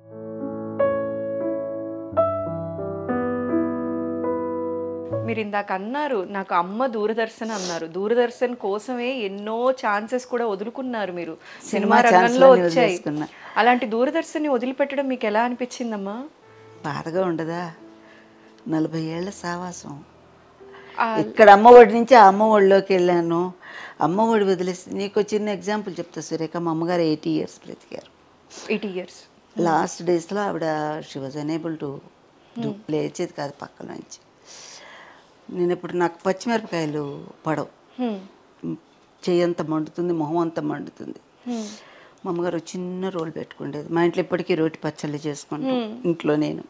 మీరు ఇందాక అన్నారు నాకు అమ్మ దూరదర్శన్ అన్నారు. దూరదర్శన్ కోసమే ఎన్నో ఛాన్సెస్ కూడా వదులుకున్నారు మీరు, సినిమా రంగంలో వచ్చాయి. అలాంటి దూరదర్శన్ ని వదిలిపెట్టడం మీకు ఎలా అనిపించిందమ్మా? బాధగా ఉండదా? 40 ఏళ్ల సావాసం. ఇక్కడ అమ్మఒడి నుంచి ఆ అమ్మఒడిలోకి వెళ్ళాను. అమ్మఒడి వదిలేసి నీకు చిన్న ఎగ్జాంపుల్ చెప్తా సురేఖ. మా అమ్మగారు 80 years బ్రతికారు. 80 years లాస్ట్ డేస్లో ఆవిడ షీ వాజ్ అనేబుల్ టు లేచేది కాదు పక్కన నుంచి. నేను ఇప్పుడు నాకు పచ్చిమిరపకాయలు పడవు, చెయ్యంత మండుతుంది, మొహం అంతా మండుతుంది. మా అమ్మగారు చిన్న రోల్ పెట్టుకుండేది. మా ఇంట్లో ఇప్పటికీ రోటి పచ్చళ్ళు చేసుకుంటాం ఇంట్లో. నేను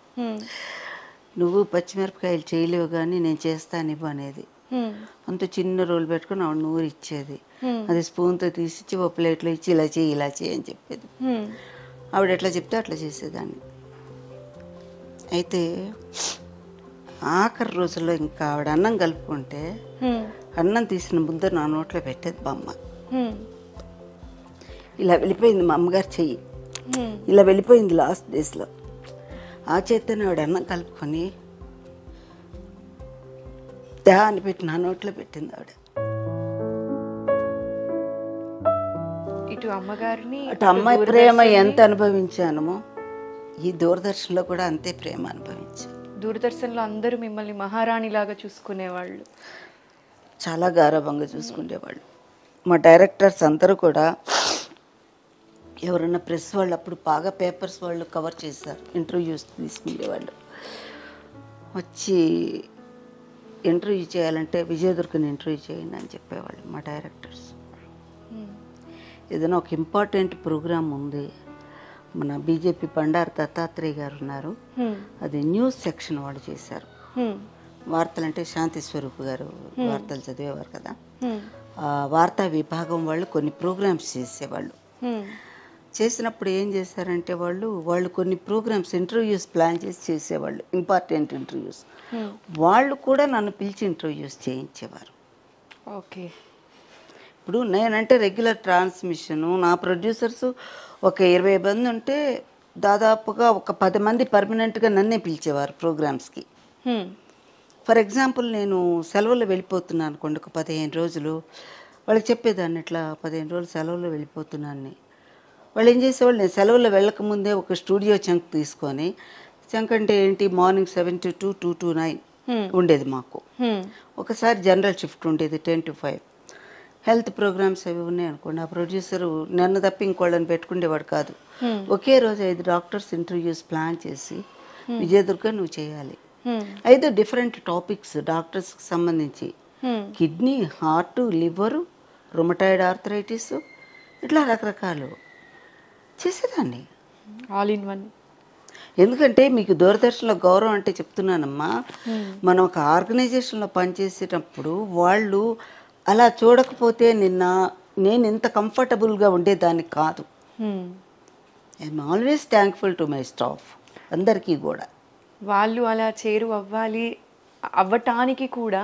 నువ్వు పచ్చిమిరపకాయలు చేయలేవు కానీ నేను చేస్తాను ఇవ్వు అనేది. అంత చిన్న రోల్ పెట్టుకుని ఆవిడ నూరు ఇచ్చేది. అది స్పూన్తో తీసిచ్చి ఒక ప్లేట్లో ఇచ్చి ఇలా చేయి ఇలా చేయి అని చెప్పేది. ఆవిడ ఎట్లా చెప్తే అట్లా చేసేదాన్ని. అయితే ఆఖరి రోజుల్లో ఇంకా ఆవిడ అన్నం కలుపుకుంటే అన్నం తీసిన ముద్ద నా నోట్లో పెట్టేది మా అమ్మ. ఇలా వెళ్ళిపోయింది మా అమ్మగారు చెయ్యి, ఇలా వెళ్ళిపోయింది లాస్ట్ డేస్లో. ఆ చేతనే ఆవిడ అన్నం కలుపుకొని దా అని పెట్టి నా నోట్లో పెట్టింది ఆవిడ. ఇటు అమ్మగారిని అటు అమ్మాయి ప్రేమ ఎంత అనుభవించానమో ఈ దూరదర్శన్లో కూడా అంతే ప్రేమ అనుభవించాను. దూరదర్శన్లో అందరూ మిమ్మల్ని మహారాణిలాగా చూసుకునేవాళ్ళు, చాలా గారాభంగా చూసుకునేవాళ్ళు. మా డైరెక్టర్స్ అందరూ కూడా ఎవరన్నా ప్రెస్ వాళ్ళు అప్పుడు బాగా పేపర్స్ వాళ్ళు కవర్ చేశారు, ఇంటర్వ్యూస్ తీసుకునేవాళ్ళు. వచ్చి ఇంటర్వ్యూ చేయాలంటే విజయదుర్గని ఇంటర్వ్యూ చేయండి అని చెప్పేవాళ్ళు మా డైరెక్టర్స్. ఏదైనా ఒక ఇంపార్టెంట్ ప్రోగ్రామ్ ఉంది, మన బీజేపీ బండారు దత్తాత్రేయ గారు ఉన్నారు, అది న్యూస్ సెక్షన్ వాళ్ళు చేశారు. వార్తలు అంటే శాంతి స్వరూప్ గారు వార్తలు చదివేవారు కదా, ఆ వార్తా విభాగం వాళ్ళు కొన్ని ప్రోగ్రామ్స్ చేసేవాళ్ళు. చేసినప్పుడు ఏం చేశారంటే వాళ్ళు కొన్ని ప్రోగ్రామ్స్ ఇంటర్వ్యూస్ ప్లాన్ చేసి చేసేవాళ్ళు, ఇంపార్టెంట్ ఇంటర్వ్యూస్. వాళ్ళు కూడా నన్ను పిలిచి ఇంటర్వ్యూస్ చేయించేవారు. ఓకే. ఇప్పుడు నేనంటే రెగ్యులర్ ట్రాన్స్మిషను, నా ప్రొడ్యూసర్స్ ఒక 20 మంది ఉంటే దాదాపుగా ఒక 10 మంది పర్మనెంట్గా నన్నే పిలిచేవారు ప్రోగ్రామ్స్కి. ఫర్ ఎగ్జాంపుల్ నేను సెలవుల్లో వెళ్ళిపోతున్నాను అనుకోండి, ఒక 15 రోజులు వాళ్ళకి చెప్పేదాన్ని, ఇట్లా 15 రోజులు సెలవుల్లో వెళ్ళిపోతున్నాను. వాళ్ళు ఏం చేసేవాళ్ళు, నేను సెలవుల్లో వెళ్ళకముందే ఒక స్టూడియో చంక్ తీసుకొని, చంక్ అంటే ఏంటి, మార్నింగ్ 7 to 2, 2 to 9 ఉండేది మాకు. ఒకసారి జనరల్ షిఫ్ట్ ఉండేది 10 to 5. హెల్త్ ప్రోగ్రామ్స్ అవి ఉన్నాయి అనుకోండి, ఆ ప్రొడ్యూసరు నన్ను తప్పి ఇంకోళ్ళని పెట్టుకునేవాడు కాదు. ఒకే రోజు 5 డాక్టర్స్ ఇంటర్వ్యూస్ ప్లాన్ చేసి, విజయదుర్గ నువ్వు చేయాలి, 5 డిఫరెంట్ టాపిక్స్ డాక్టర్స్కి సంబంధించి, kidney, heart, liver, rheumatoid arthritis, ఇట్లా రకరకాలు చేసేదాన్ని. All in one. ఎందుకంటే మీకు దూరదర్శన్లో గౌరవం అంటే చెప్తున్నానమ్మా, మనం ఒక ఆర్గనైజేషన్లో పనిచేసేటప్పుడు వాళ్ళు అలా చూడకపోతే నేను ఇంత కంఫర్టబుల్గా ఉండేదాన్ని కాదు. I'm always thankful to my staff అందరికీ కూడా. వాళ్ళు అలా అవ్వటానికి కూడా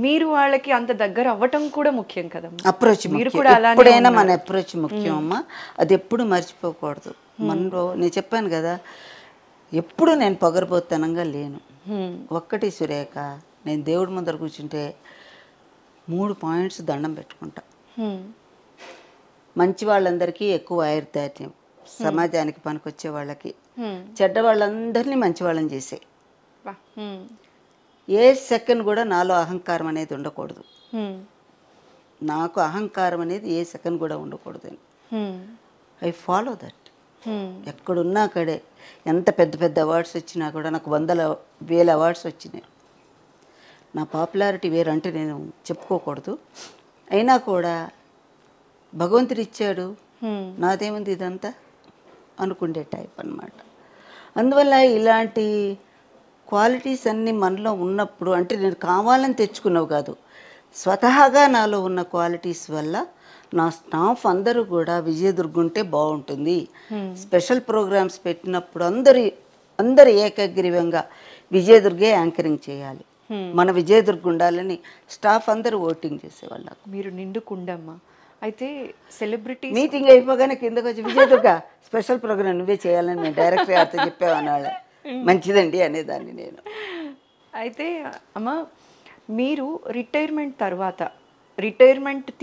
మీరు వాళ్ళకి అంత దగ్గర అవ్వటం కూడా ముఖ్యం కదా. అప్రోచ్ మీరు కూడా ఎప్పుడైనా మన అప్రోచ్ ముఖ్యం అమ్మా, అది ఎప్పుడు మర్చిపోకూడదు. మనలో నేను చెప్పాను కదా, ఎప్పుడు నేను పొగరబోత్తనంగా లేను. ఒక్కటి సురేఖ, నేను దేవుడి ముందర కూర్చుంటే 3 పాయింట్స్ దండం పెట్టుకుంటా. మంచి వాళ్ళందరికీ ఎక్కువ ఆయుర్దార్యం, సమాజానికి పనికొచ్చే వాళ్ళకి, చెడ్డ వాళ్ళందరినీ మంచి వాళ్ళని చేసే. ఏ సెకండ్ కూడా నాలో అహంకారం అనేది ఉండకూడదు. నాకు అహంకారం అనేది ఏ సెకండ్ కూడా ఉండకూడదు. I follow that. ఎక్కడున్నా అక్కడే ఎంత పెద్ద పెద్ద అవార్డ్స్ వచ్చినా కూడా, నాకు 100,000 అవార్డ్స్ వచ్చినాయి. నా పాపులారిటీ వేరంటే నేను చెప్పుకోకూడదు, అయినా కూడా భగవంతుడు ఇచ్చాడు, నాదేముంది ఇదంతా అనుకునే టైప్ అన్నమాట. అందువల్ల ఇలాంటి క్వాలిటీస్ అన్నీ మనలో ఉన్నప్పుడు, అంటే నేను కావాలని తెచ్చుకున్నావు కాదు, స్వతహాగా నాలో ఉన్న క్వాలిటీస్ వల్ల నా స్టాఫ్ అందరూ కూడా విజయదుర్గ ఉంటే బాగుంటుంది, స్పెషల్ ప్రోగ్రామ్స్ పెట్టినప్పుడు అందరు ఏకగ్రీవంగా విజయదుర్గే యాంకరింగ్ చేయాలి, మన విజయదుర్గ ఉండాలని స్టాఫ్ అందరూ ఓటింగ్ చేసేవాళ్ళు. మీరు నిండుకుండమ్మా. అయితే సెలబ్రిటీ మీటింగ్ అయిపోగానే కిందకు వచ్చి, విజయదుర్గ స్పెషల్ ప్రోగ్రామ్ నువ్వే చేయాలని నేను డైరెక్టర్ గారితో చెప్పేవాళ్ళు. మంచిదండి అనేదాన్ని నేను. అయితే అమ్మ, మీరు రిటైర్మెంట్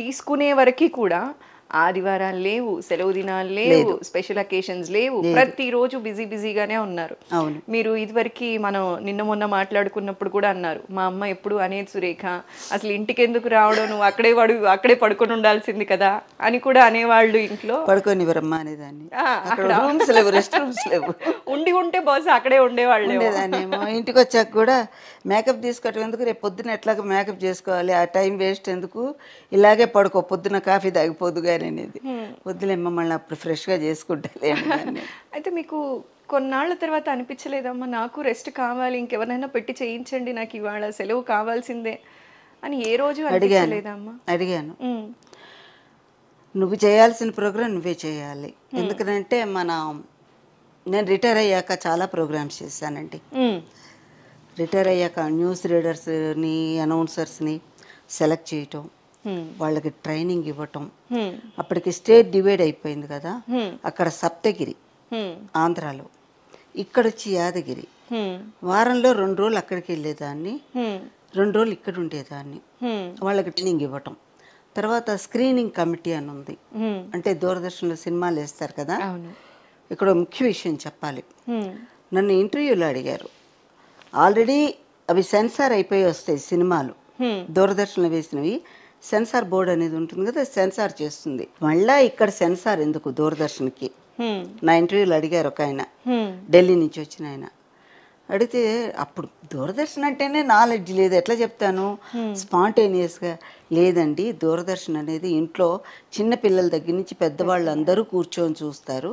తీసుకునే వరకు కూడా ఆదివారాలు లేవు, సెలవు దినాలు లేవు, స్పెషల్ అకేషన్స్ లేవు, ప్రతిరోజు బిజీగానే ఉన్నారు. మీరు ఇదివరకు మనం నిన్న మొన్న మాట్లాడుకున్నప్పుడు కూడా అన్నారు, మా అమ్మ ఎప్పుడు అనేది, సురేఖ అసలు ఇంటికి ఎందుకు రావడం, నువ్వు అక్కడే పడుకొని ఉండాల్సింది కదా అని కూడా అనేవాళ్ళు. ఇంట్లో పడుకోనివ్వరమ్మా అనేదాన్ని, రెస్ట్ రూమ్స్ లేవు, ఉంటే బహుశా అక్కడే ఉండేవాళ్ళు. ఇంటికి వచ్చాక కూడా మేకప్ తీసుకోవటం ఎందుకు, రేపు పొద్దున ఎట్లాగ మేకప్ చేసుకోవాలి, ఆ టైం వేస్ట్ ఎందుకు, ఇలాగే పడుకో, పొద్దున కాఫీ తాగిపోదుగా అనేది. వద్దులేమ్మ, మళ్ళీ అప్పుడు ఫ్రెష్గా చేసుకుంటాలే. అయితే మీకు కొన్నాళ్ళ తర్వాత అనిపించలేదమ్మా, నాకు రెస్ట్ కావాలి, ఇంకెవరైనా పెట్టి చేయించండి, నాకు ఇవాళ సెలవు కావాల్సిందే అని ఏ రోజు అడిగాను? అడిగాను. నువ్వు చేయాల్సిన ప్రోగ్రాం నువ్వే చేయాలి. ఎందుకంటే నేను రిటైర్ అయ్యాక చాలా ప్రోగ్రామ్స్ చేశానండి. రిటైర్ అయ్యాక న్యూస్ రీడర్స్ని, అనౌన్సర్స్ని సెలెక్ట్ చేయటం, వాళ్ళకి ట్రైనింగ్ ఇవ్వటం. అప్పటికి స్టేట్ డివైడ్ అయిపోయింది కదా, అక్కడ సప్తగిరి ఆంధ్రాలో, ఇక్కడ వచ్చి యాదగిరి. వారంలో 2 రోజులు అక్కడికి వెళ్ళేదాన్ని, 2 రోజులు ఇక్కడ ఉండేదాన్ని. వాళ్ళకి ట్రైనింగ్ ఇవ్వటం. తర్వాత స్క్రీనింగ్ కమిటీ అని ఉంది. అంటే దూరదర్శన్లో సినిమాలు వేస్తారు కదా, ఇక్కడ ముఖ్య విషయం చెప్పాలి. నన్ను ఇంటర్వ్యూలో అడిగారు. ఆల్రెడీ అవి సెన్సార్ అయిపోయి వస్తాయి సినిమాలు, దూరదర్శన్లో వేసినవి. సెన్సార్ బోర్డు అనేది ఉంటుంది కదా, సెన్సార్ చేస్తుంది. మళ్ళా ఇక్కడ సెన్సార్ ఎందుకు దూరదర్శన్కి? నా ఇంటర్వ్యూలో అడిగారు ఒక ఆయన, ఢిల్లీ నుంచి వచ్చిన ఆయన. అడిగితే అప్పుడు దూరదర్శన్ అంటేనే నాలెడ్జ్ లేదు, ఎట్లా చెప్తాను స్పాంటేనియస్గా? లేదండి, దూరదర్శన్ అనేది ఇంట్లో చిన్న పిల్లల దగ్గర నుంచి పెద్దవాళ్ళు అందరూ కూర్చొని చూస్తారు.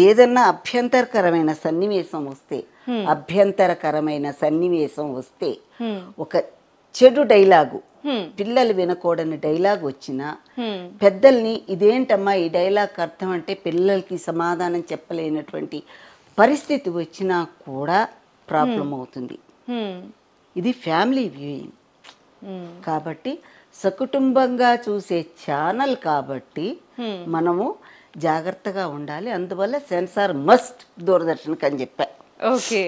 ఏదన్నా అభ్యంతరకరమైన సన్నివేశం వస్తే ఒక చెడు డైలాగు, పిల్లలు వినకూడని డైలాగ్ వచ్చినా పెద్దల్ని ఇదేంటమ్మా ఈ డైలాగ్ అర్థం అంటే పిల్లలకి సమాధానం చెప్పలేనటువంటి పరిస్థితి వచ్చినా కూడా ప్రాబ్లం అవుతుంది. ఇది ఫ్యామిలీ వ్యూయింగ్ కాబట్టి, సకుటుంబంగా చూసే ఛానల్ కాబట్టి మనము జాగ్రత్తగా ఉండాలి. అందువల్ల సెన్సార్ మస్ట్ దూరదర్శన్కి అని చెప్పా. ఓకే,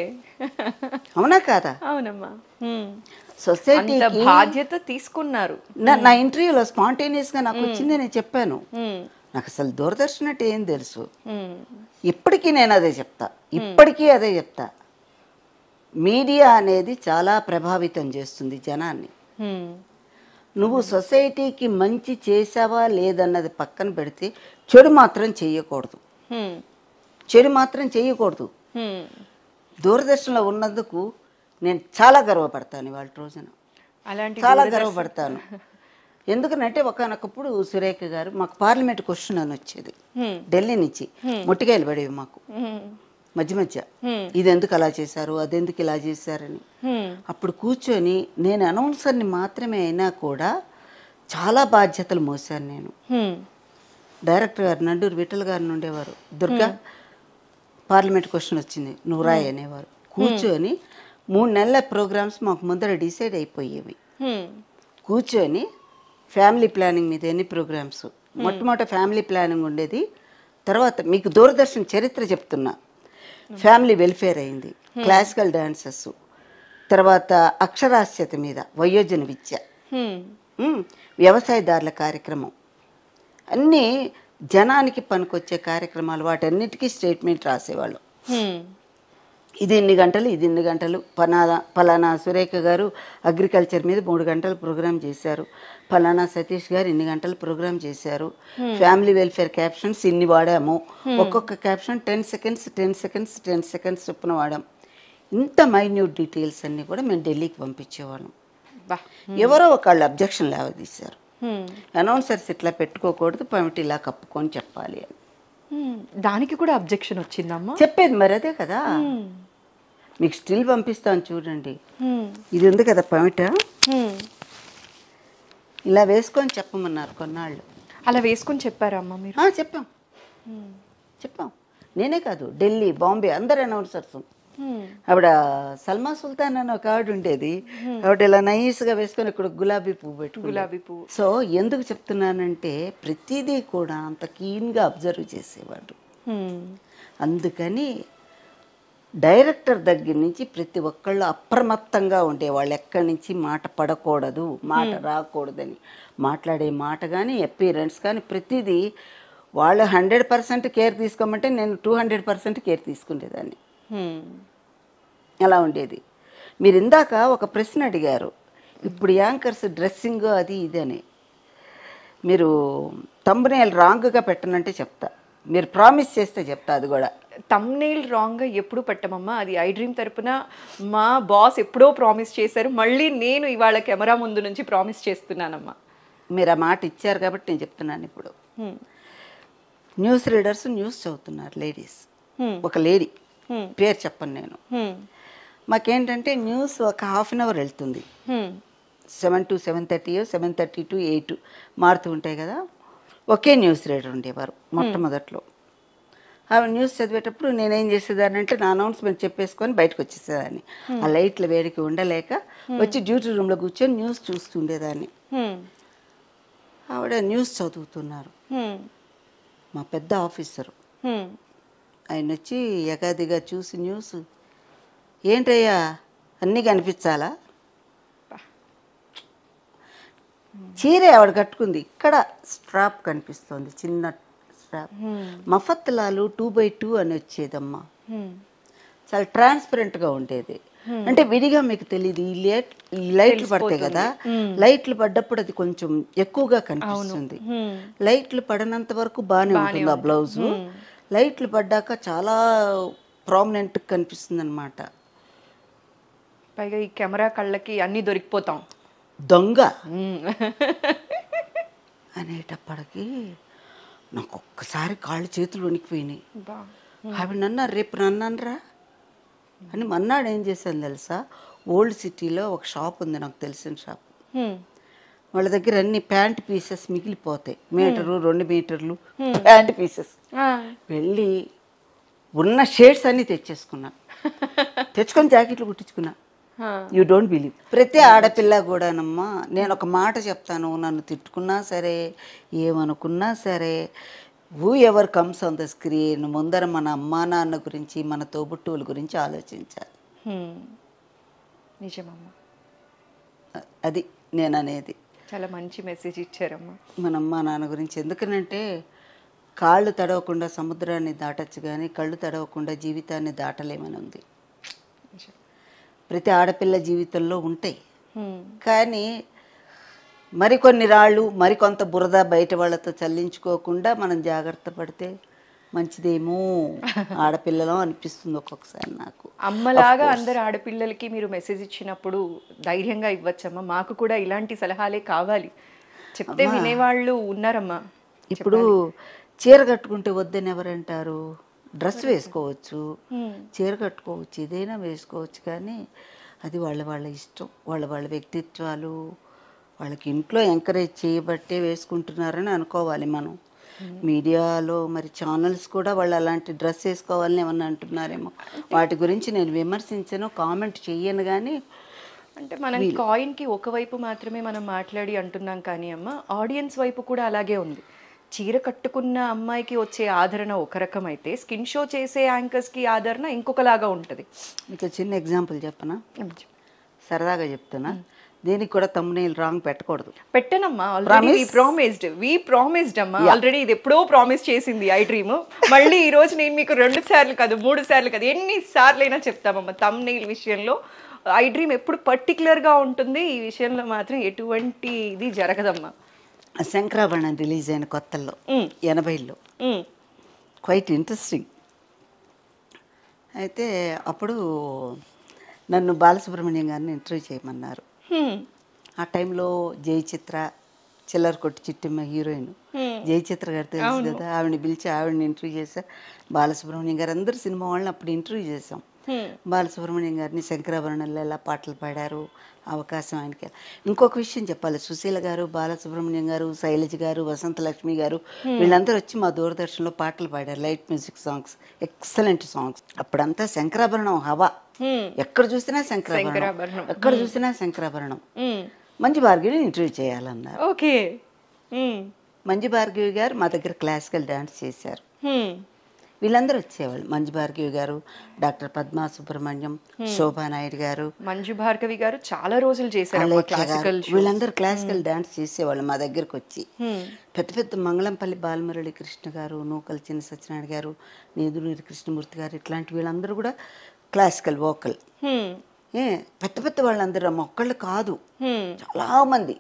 అవునా కాదా? అవునమ్మా. సొసైటీ బాధ్యత తీసుకున్నారు. నా ఇంటర్వ్యూలో స్పాంటేనియస్గా నాకు వచ్చింది, నేను చెప్పాను. నాకు అసలు దూరదర్శన్ అంటే ఏం తెలుసు. ఇప్పటికీ నేను అదే చెప్తా, మీడియా అనేది చాలా ప్రభావితం చేస్తుంది జనాన్ని. నువ్వు సొసైటీకి మంచి చేసావా లేదన్నది పక్కన పెడితే చెడు మాత్రం చెయ్యకూడదు. దూరదర్శన్లో ఉన్నందుకు నేను చాలా గర్వపడతాను. ఇవాళ రోజున చాలా గర్వపడతాను. ఎందుకనంటే ఒకనొకప్పుడు సురేఖ గారు మాకు పార్లమెంట్ క్వశ్చన్ అని వచ్చేది ఢిల్లీ నుంచి, మొట్టికాయలు పడేవి మాకు మధ్య. ఇది ఎందుకు అలా చేశారు, అదెందుకు ఇలా చేశారని. అప్పుడు కూర్చొని నేను అనౌన్సర్ని మాత్రమే అయినా కూడా చాలా బాధ్యతలు మోసాను నేను. డైరెక్టర్ గారు నండూరు విఠల్ గారిని ఉండేవారు, దుర్గా పార్లమెంట్ క్వశ్చన్ వచ్చింది నువ్వు రాయి అనేవారు. కూర్చొని 3 నెలల ప్రోగ్రామ్స్ మాకు ముందర డిసైడ్ అయిపోయేవి. కూర్చొని ఫ్యామిలీ ప్లానింగ్ మీద ఎన్ని ప్రోగ్రామ్స్, మొట్టమొదటి ఫ్యామిలీ ప్లానింగ్ ఉండేది. తర్వాత మీకు దూరదర్శన్ చరిత్ర చెప్తున్నా, ఫ్యామిలీ వెల్ఫేర్ అయింది, క్లాసికల్ డాన్సెస్, తర్వాత అక్షరాస్యత మీద వయోజన విద్య, వ్యవసాయదారుల కార్యక్రమం, అన్నీ జనానికి పనికొచ్చే కార్యక్రమాలు. వాటన్నిటికీ స్టేట్మెంట్ రాసేవాళ్ళు. ఇది ఇన్ని గంటలు ఫలానా సురేఖ గారు అగ్రికల్చర్ మీద 3 గంటలు ప్రోగ్రామ్ చేశారు, ఫలానా సతీష్ గారు ఇన్ని గంటలు ప్రోగ్రామ్ చేశారు, ఫ్యామిలీ వెల్ఫేర్ క్యాప్షన్స్ ఇన్ని వాడాము, ఒక్కొక్క క్యాప్షన్ 10 సెకండ్స్ చొప్పున వాడాం. ఇంత మైన్యూట్ డీటెయిల్స్ అన్నీ కూడా మేము ఢిల్లీకి పంపించేవాళ్ళం. ఎవరో ఒకళ్ళు అబ్జెక్షన్ లేవదీశారు, అనౌన్సర్స్ ఇట్లా పెట్టుకోకూడదు, పమిటి ఇలా కప్పుకొని చెప్పాలి అని. దానికి కూడా అబ్జెక్షన్ వచ్చిందమ్మా? చెప్పేది మరి అదే కదా. మీకు స్టిల్ పంపిస్తాను చూడండి. ఇది ఉంది కదా పమిట, ఇలా వేసుకొని చెప్పమన్నారు కొన్నాళ్ళు. అలా వేసుకొని చెప్పారమ్మా మీరు? చెప్పాం. నేనే కాదు, ఢిల్లీ, బాంబే అందరు అనౌన్సర్స్. ఆవిడ సల్మా సుల్తాన్ అని ఒక ఆవిడ ఉండేది, ఆవిడ ఇలా నైస్గా వేసుకొని ఇక్కడ గులాబీ పువ్వు. సో ఎందుకు చెప్తున్నానంటే ప్రతిదీ కూడా అంత కీన్గా అబ్జర్వ్ చేసేవాడు. అందుకని డైరెక్టర్ దగ్గర నుంచి ప్రతి ఒక్కళ్ళు అప్రమత్తంగా ఉండేవాళ్ళు. ఎక్కడి నుంచి మాట పడకూడదు, మాట రాకూడదని. మాట్లాడే మాట కానీ అపీరెన్స్ కానీ ప్రతిదీ వాళ్ళు 100% కేర్ తీసుకోమంటే నేను 200% కేర్ తీసుకునేదాన్ని. అలా ఉండేది. మీరు ఇందాక ఒక ప్రశ్న అడిగారు, ఇప్పుడు యాంకర్స్ డ్రెస్సింగ్ అది ఇది అని. మీరు థంబ్నెయిల్ రాంగ్గా పెట్టనంటే చెప్తా, మీరు ప్రామిస్ చేస్తే చెప్తా. అది కూడా థంబ్నెయిల్ రాంగ్గా ఎప్పుడు పెట్టమమ్మా. అది ఐ డ్రీమ్ తరపున మా బాస్ ఎప్పుడో ప్రామిస్ చేశారు, మళ్ళీ నేను ఇవాళ కెమెరా ముందు నుంచి ప్రామిస్ చేస్తున్నానమ్మా. మీరు ఆ మాట ఇచ్చారు కాబట్టి నేను చెప్తున్నాను. ఇప్పుడు న్యూస్ రీడర్స్ న్యూస్ చదువుతున్నారు లేడీస్. ఒక లేడీ పేరు చెప్పను నేను. మాకేంటంటే న్యూస్ ఒక ½ అన్ అవర్ వెళ్తుంది, 7 to 7:30, 7:30 to 8 మారుతూ ఉంటాయి కదా. ఒకే న్యూస్ రీడర్ ఉండేవారు మొట్టమొదట్లో. ఆవిడ న్యూస్ చదివేటప్పుడు నేనేం చేసేదాన్ని అంటే నా అనౌన్స్మెంట్ చెప్పేసుకొని బయటకు వచ్చేసేదాన్ని. ఆ లైట్ల వేడికి ఉండలేక వచ్చి డ్యూటీ రూమ్లో కూర్చొని న్యూస్ చూస్తుండేదాన్ని. ఆవిడ న్యూస్ చదువుతున్నారు, మా పెద్ద ఆఫీసరు. ఆయన వచ్చి యగాదిగా చూసి న్యూస్, ఏంటయ్యా అన్నీ కనిపించాలా చీరే ఆవిడ కట్టుకుంది, ఇక్కడ స్ట్రాప్ కనిపిస్తుంది, చిన్న స్ట్రాప్. మఫత్లాలు 2x2 అని వచ్చేదమ్మా, చాలా ట్రాన్స్పరెంట్గా ఉండేది. అంటే విడిగా మీకు తెలియదు, ఈ లైట్లు పడతాయి కదా, లైట్లు పడ్డప్పుడు అది కొంచెం ఎక్కువగా కనిపిస్తుంది. లైట్లు పడనంత వరకు బాగానే ఉంటుంది ఆ బ్లౌజు, లైట్లు పడ్డాక చాలా ప్రామినెంట్ కనిపిస్తుంది అనమాట. పైగా ఈ కెమెరా కళ్ళకి అన్నీ దొరికిపోతాం. దొంగ అనేటప్పటికి నాకు ఒక్కసారి కాళ్ళు చేతులు వణికిపోయినాయి. ఆవిడ నన్నారు, రేపు నన్నరా అని. మన్నాడు ఏం చేశాను తెలుసా, ఓల్డ్ సిటీలో ఒక షాప్ ఉంది, నాకు తెలిసిన షాప్. వాళ్ళ దగ్గర అన్ని ప్యాంట్ పీసెస్ మిగిలిపోతాయి, మీటరు 2 మీటర్లు ప్యాంట్ పీసెస్. వెళ్ళి ఉన్న షేడ్స్ అన్నీ తెచ్చేసుకున్నా, తెచ్చుకొని జాకెట్లు కుట్టించుకున్నా. యూ డోంట్ బిలీవ్, ప్రతి ఆడపిల్ల కూడానమ్మా, నేను ఒక మాట చెప్తాను, నన్ను తిట్టుకున్నా సరే ఏమనుకున్నా సరే, who ever comes on the screen ముందర మన అమ్మా నాన్న గురించి, మన తోబుట్టువుల గురించి ఆలోచించాలి. నిజమమ్మా, అది నేను అనేది. చాలా మంచి మెసేజ్ ఇచ్చారమ్మా. మన అమ్మా నాన్న గురించి, ఎందుకనంటే కాళ్ళు తడవకుండా సముద్రాన్ని దాటచ్చు కానీ కళ్ళు తడవకుండా జీవితాన్ని దాటలేమని ఉంది. ప్రతి ఆడపిల్ల జీవితంలో ఉంటాయి, కానీ మరికొన్ని రాళ్ళు మరికొంత బురద బయట వాళ్ళతో చల్లించుకోకుండా మనం జాగ్రత్త పడితే మంచిదేమో ఆడపిల్లలో అనిపిస్తుంది ఒక్కొక్కసారి నాకు. అమ్మలాగా అందరు ఆడపిల్లలకి మీరు మెసేజ్ ఇచ్చినప్పుడు ధైర్యంగా ఇవ్వచ్చమ్మా, మాకు కూడా ఇలాంటి సలహాలే కావాలి చెప్తే వినేవాళ్ళు ఉన్నారమ్మా. ఇప్పుడు చీర కట్టుకుంటే వద్దని ఎవరంటారు? డ్రెస్ వేసుకోవచ్చు, చీర కట్టుకోవచ్చు, ఏదైనా వేసుకోవచ్చు, కానీ అది వాళ్ళ ఇష్టం, వాళ్ళ వ్యక్తిత్వాలు, వాళ్ళకి ఇంట్లో ఎంకరేజ్ చేయబట్టే వేసుకుంటున్నారని అనుకోవాలి మనం. మీడియాలో మరి ఛానల్స్ కూడా వాళ్ళు అలాంటి డ్రెస్ వేసుకోవాలని ఏమన్నా అంటున్నారేమో, వాటి గురించి నేను విమర్శించను, కామెంట్ చెయ్యను. కానీ అంటే మనం కాయిన్కి ఒకవైపు మాత్రమే మనం మాట్లాడి అంటున్నాం, కానీ అమ్మ ఆడియన్స్ వైపు కూడా అలాగే ఉంది. చీర కట్టుకున్న అమ్మాయికి వచ్చే ఆదరణ ఒక రకం అయితే, స్కిన్ షో చేసే యాంకర్స్కి ఆదరణ ఇంకొకలాగా ఉంటుంది. మీకు చిన్న ఎగ్జాంపుల్ చెప్పనా, సరదాగా చెప్తున్నా, దీనికి కూడా thumbnail రాంగ్ పెట్టకూడదు. పెట్టనమ్మా, ఆల్రెడీ వి ప్రామిస్డ్ అమ్మా, ఆల్రెడీ ఇది ఎప్పుడో ప్రామిస్ చేసింది ఐ డ్రీమ్. మళ్ళీ ఈ రోజు నేను మీకు 2 సార్లు కాదు 3 సార్లు కాదు ఎన్ని సార్లు అయినా చెప్తామమ్మా, thumbnail విషయంలో ఐ డ్రీమ్ ఎప్పుడు పర్టికులర్గా ఉంటుంది, ఈ విషయంలో మాత్రం ఎటువంటి ఇది జరగదమ్మా. శంకరాభరణం రిలీజ్ అయిన కొత్తల్లో 80లో క్వైట్ ఇంట్రెస్టింగ్. అయితే అప్పుడు నన్ను బాలసుబ్రహ్మణ్యం గారిని ఇంటర్వ్యూ చేయమన్నారు. ఆ టైంలో జయచిత్ర, చిల్లర కొట్టి చిట్టిమ్మ హీరోయిన్ జయచిత్ర గారు తెలుసు కదా, ఆవిడని పిలిచి ఆవిడని ఇంటర్వ్యూ చేశారు. బాలసుబ్రహ్మణ్యం గారు అందరు సినిమా వాళ్ళని అప్పుడు ఇంటర్వ్యూ చేశాం. బాలసుబ్రహ్మణ్యం గారిని శంకరాభరణంలో ఎలా పాటలు పాడారు, అవకాశం ఆయనకి. ఇంకొక విషయం చెప్పాలి, సుశీల గారు, బాలసుబ్రహ్మణ్యం గారు, శైలజ గారు, వసంతలక్ష్మి గారు, వీళ్ళందరూ వచ్చి మా దూరదర్శన్లో పాటలు పాడారు, light music songs, excellent songs. అప్పుడంతా శంకరాభరణం హవా, ఎక్కడ చూసినా శంకరాభరణం, ఎక్కడ చూసినా శంకరాభరణం. మంజు భార్గవి ఇంటర్వ్యూ చేయాలన్నారు. ఓకే, మంజు భార్గవి గారు మా దగ్గర క్లాసికల్ డాన్స్ చేశారు. వీళ్ళందరూ వచ్చేవాళ్ళు, మంజు భార్గవి గారు, డాక్టర్ పద్మా సుబ్రహ్మణ్యం, శోభా నాయుడు గారు, మంజు భార్గవి గారు చాలా రోజులు చేశారు, వీళ్ళందరూ క్లాసికల్ డాన్స్ చేసేవాళ్ళు మా దగ్గరకు వచ్చి. పెద్ద పెద్ద మంగళంపల్లి బాలమురళి కృష్ణ గారు, నూకల చిన్న సత్యనారాయణ గారు, నేదునూరి కృష్ణమూర్తి గారు, ఇట్లాంటి వీళ్ళందరూ కూడా క్లాసికల్ వోకల్. పెద్ద పెద్ద వాళ్ళందరూ ఒక్కళ్ళు కాదు, చాలా మంది,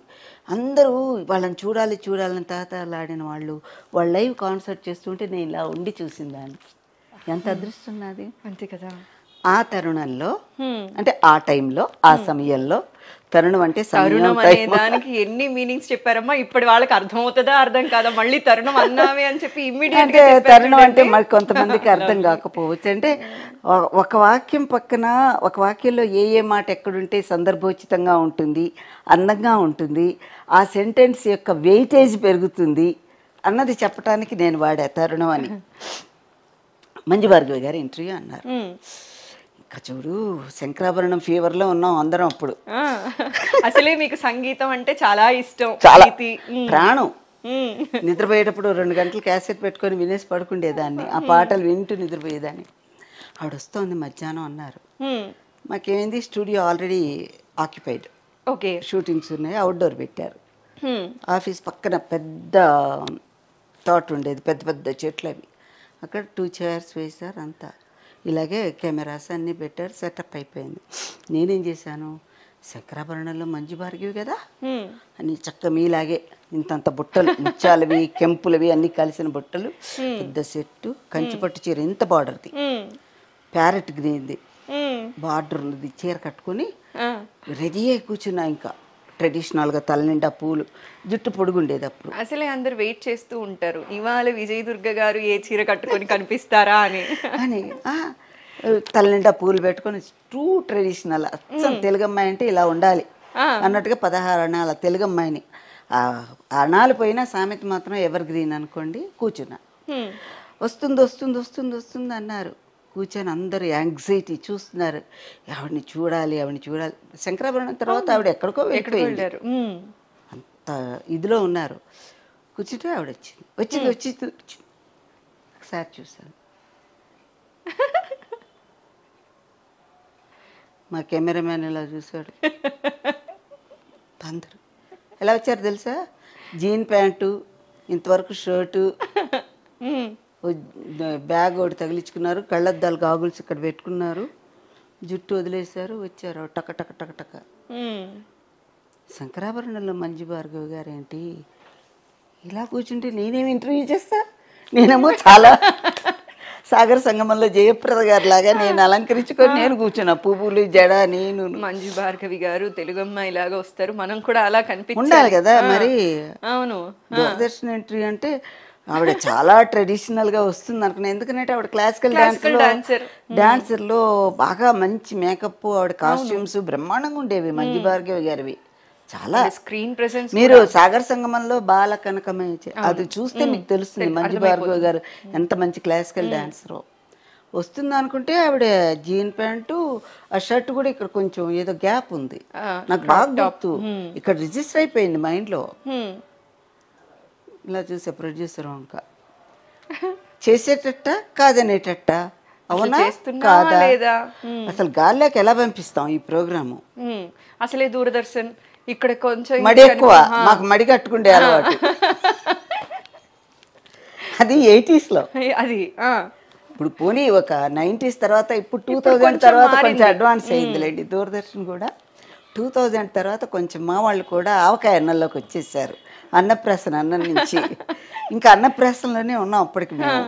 అందరూ వాళ్ళని చూడాలని తాతలాడిన వాళ్ళు. వాళ్ళు లైవ్ కాన్సర్ట్ చేస్తుంటే నేను ఇలా ఉండి చూసిందాన్ని, ఎంత అదృష్టం నాది. అంతే కదా. ఆ తరుణంలో, అంటే ఆ టైంలో, ఆ సమయంలో, తరుణం అంటే తరుణం అనే దానికి ఎన్ని మీనింగ్స్ చెప్పారమ్మా, ఇప్పటి వాళ్ళకి అర్థమవుతుందా అర్థం కాదా, మళ్ళీ తరుణం అన్నామే అని చెప్పి ఇమ్మీడియట్ గా తరుణం అంటే మరి కొంతమందికి అర్థం కాకపోవచ్చు. అంటే ఒక వాక్యం పక్కన ఒక వాక్యంలో ఏ మాట ఎక్కడుంటే సందర్భోచితంగా ఉంటుంది, అందంగా ఉంటుంది, ఆ సెంటెన్స్ యొక్క వెయిటేజ్ పెరుగుతుంది అన్నది చెప్పడానికి నేను వాడా తరుణం అని. మంజు భార్గవి గారు ఇంటర్వ్యూ అన్నారు. ఇంకా చూడు, శంకరాభరణం ఫీవర్లో ఉన్నాం అందరం అప్పుడు. అసలే మీకు సంగీతం అంటే చాలా ఇష్టం, చాలా ప్రాణం. నిద్రపోయేటప్పుడు 2 గంటలు క్యాసెట్ పెట్టుకొని వినేసి పడుకుండేదాన్ని, ఆ పాటలు వింటూ నిద్రపోయేదాన్ని. ఆవిడ వస్తోంది మధ్యాహ్నం అన్నారు. మాకేమైంది, studio already occupied, okay, shootings ఉన్నాయి, అవుట్డోర్ పెట్టారు. ఆఫీస్ పక్కన పెద్ద తోట ఉండేది, పెద్ద పెద్ద చెట్లు అవి. అక్కడ 2 చైర్స్ వేశారు, అంతా ఇలాగే కెమెరాస్ అన్నీ పెట్టారు, సెటప్ అయిపోయింది. నేనేం చేశాను, శంకరాభరణంలో మంజు భార్గవి కదా అని చక్క మీలాగే ఇంతంత బుట్టలు, ముత్యాలవి కెంపులవి అన్నీ కలిసిన బుట్టలు, పెద్ద సెట్టు, కంచిపట్టు చీర ఇంత బార్డర్ది, ప్యారెట్ గ్రీన్ది బార్డర్ ఉన్నది చీర కట్టుకుని రెడీ అయి కూర్చున్నా. ఇంకా ట్రెడిషనల్గా తల నిండా పూలు, జుట్టు పొడుగుండేది అప్పుడు. అసలే అందరు వెయిట్ చేస్తూ ఉంటారు ఇవాళ విజయ్ దుర్గ గారు ఏ చీర కట్టుకొని కనిపిస్తారా అని. తల నిండా పూలు పెట్టుకొని ట్రూ ట్రెడిషనల్, అచ్చం తెలుగమ్మాయి అంటే ఇలా ఉండాలి అన్నట్టుగా 16 అణాల తెలుగమ్మాయిని. అణాలు పోయినా సామెత మాత్రం ఎవర్ గ్రీన్ అనుకోండి. కూర్చున్నా, వస్తుంది వస్తుంది వస్తుంది వస్తుంది అన్నారు. కూర్చొని అందరూ యాంగ్జైటీ చూస్తున్నారు, ఆవిడని చూడాలి ఆవిడని చూడాలి. శంకరాభరణం తర్వాత ఆవిడ ఎక్కడికో వెళ్ళిపోయారు, అంత ఇదిలో ఉన్నారు. కూర్చుంటే ఆవిడ వచ్చింది వచ్చింది వచ్చింది వచ్చింది. ఒకసారి చూశాను, మా కెమెరామ్యాన్ ఇలా చూశాడు. అందరూ ఎలా వచ్చారు తెలుసా, జీన్ ప్యాంటు, ఇంతవరకు షర్టు, బ్యాగ్ ఒకటి తగిలించుకున్నారు, కళ్ళద్దాలు గాగుల్స్ ఇక్కడ పెట్టుకున్నారు, జుట్టు వదిలేశారు, వచ్చారు టక టక టక టక. శంకరాభరణంలో మంజు భార్గవి గారు ఏంటి ఇలా కూర్చుంటే నేనేమి ఇంటర్వ్యూ చేస్తా, నేనేమో చాలా సాగర సంగమంలో జయప్రద గారి లాగా నేను అలంకరించుకొని నేను కూర్చున్నా, పువ్వులు జడ. నేను మంజు భార్గవి గారు తెలుగు అమ్మాయి లాగా వస్తారు, మనం కూడా అలా ఉండాలి కదా మరి. అవును, దూరదర్శన్ ఎంట్రీ అంటే ఆవిడ చాలా ట్రెడిషనల్ గా వస్తుంది అనుకున్నా. ఎందుకంటే ఆవిడ క్లాసికల్ డాన్సర్లో బాగా మంచి మేకప్, ఆవిడ కాస్ట్యూమ్స్ బ్రహ్మాండంగా ఉండేవి మంజు భార్గవి గారివి. చాలా స్క్రీన్ ప్రెసెన్స్. మీరు సాగర సంగమంలో బాల కనకమే అది చూస్తే మీకు తెలుస్తుంది మంజు భార్గవి గారు ఎంత మంచి క్లాసికల్ డాన్సర్. వస్తుంది అనుకుంటే ఆవిడ జీన్ ప్యాంటు, ఆ షర్ట్ కూడా ఇక్కడ కొంచెం ఏదో గ్యాప్ ఉంది, నాకు బాగా గుర్తు, ఇక్కడ రిజిస్టర్ అయిపోయింది మైండ్ లో. ఇలా చూసే ప్రొడ్యూసర్ వంక చేసేటట్ట కాదనేటట్ట, అవునా కాదా, అసలు గాల్లోకి ఎలా పంపిస్తాం ఈ ప్రోగ్రాము. అసలే దూరదర్శన్ ఇక్కడ కొంచెం మడి ఎక్కువ, మాకు మడి కట్టుకుండే అలవాటు. అది 80s లో, అది ఇప్పుడు పోనీ ఒక 90s తర్వాత, ఇప్పుడు 2000 తర్వాత కొంచెం అడ్వాన్స్ అయిందిలేండి దూరదర్శన్ కూడా. 2000 తర్వాత కొంచెం మా వాళ్ళు కూడా ఆవకాయ అన్నంలోకి వచ్చేసారు, అన్నప్రాసన అన్నం నుంచి. ఇంకా అన్నప్రాసనలోనే ఉన్నాం అప్పటికి మేము.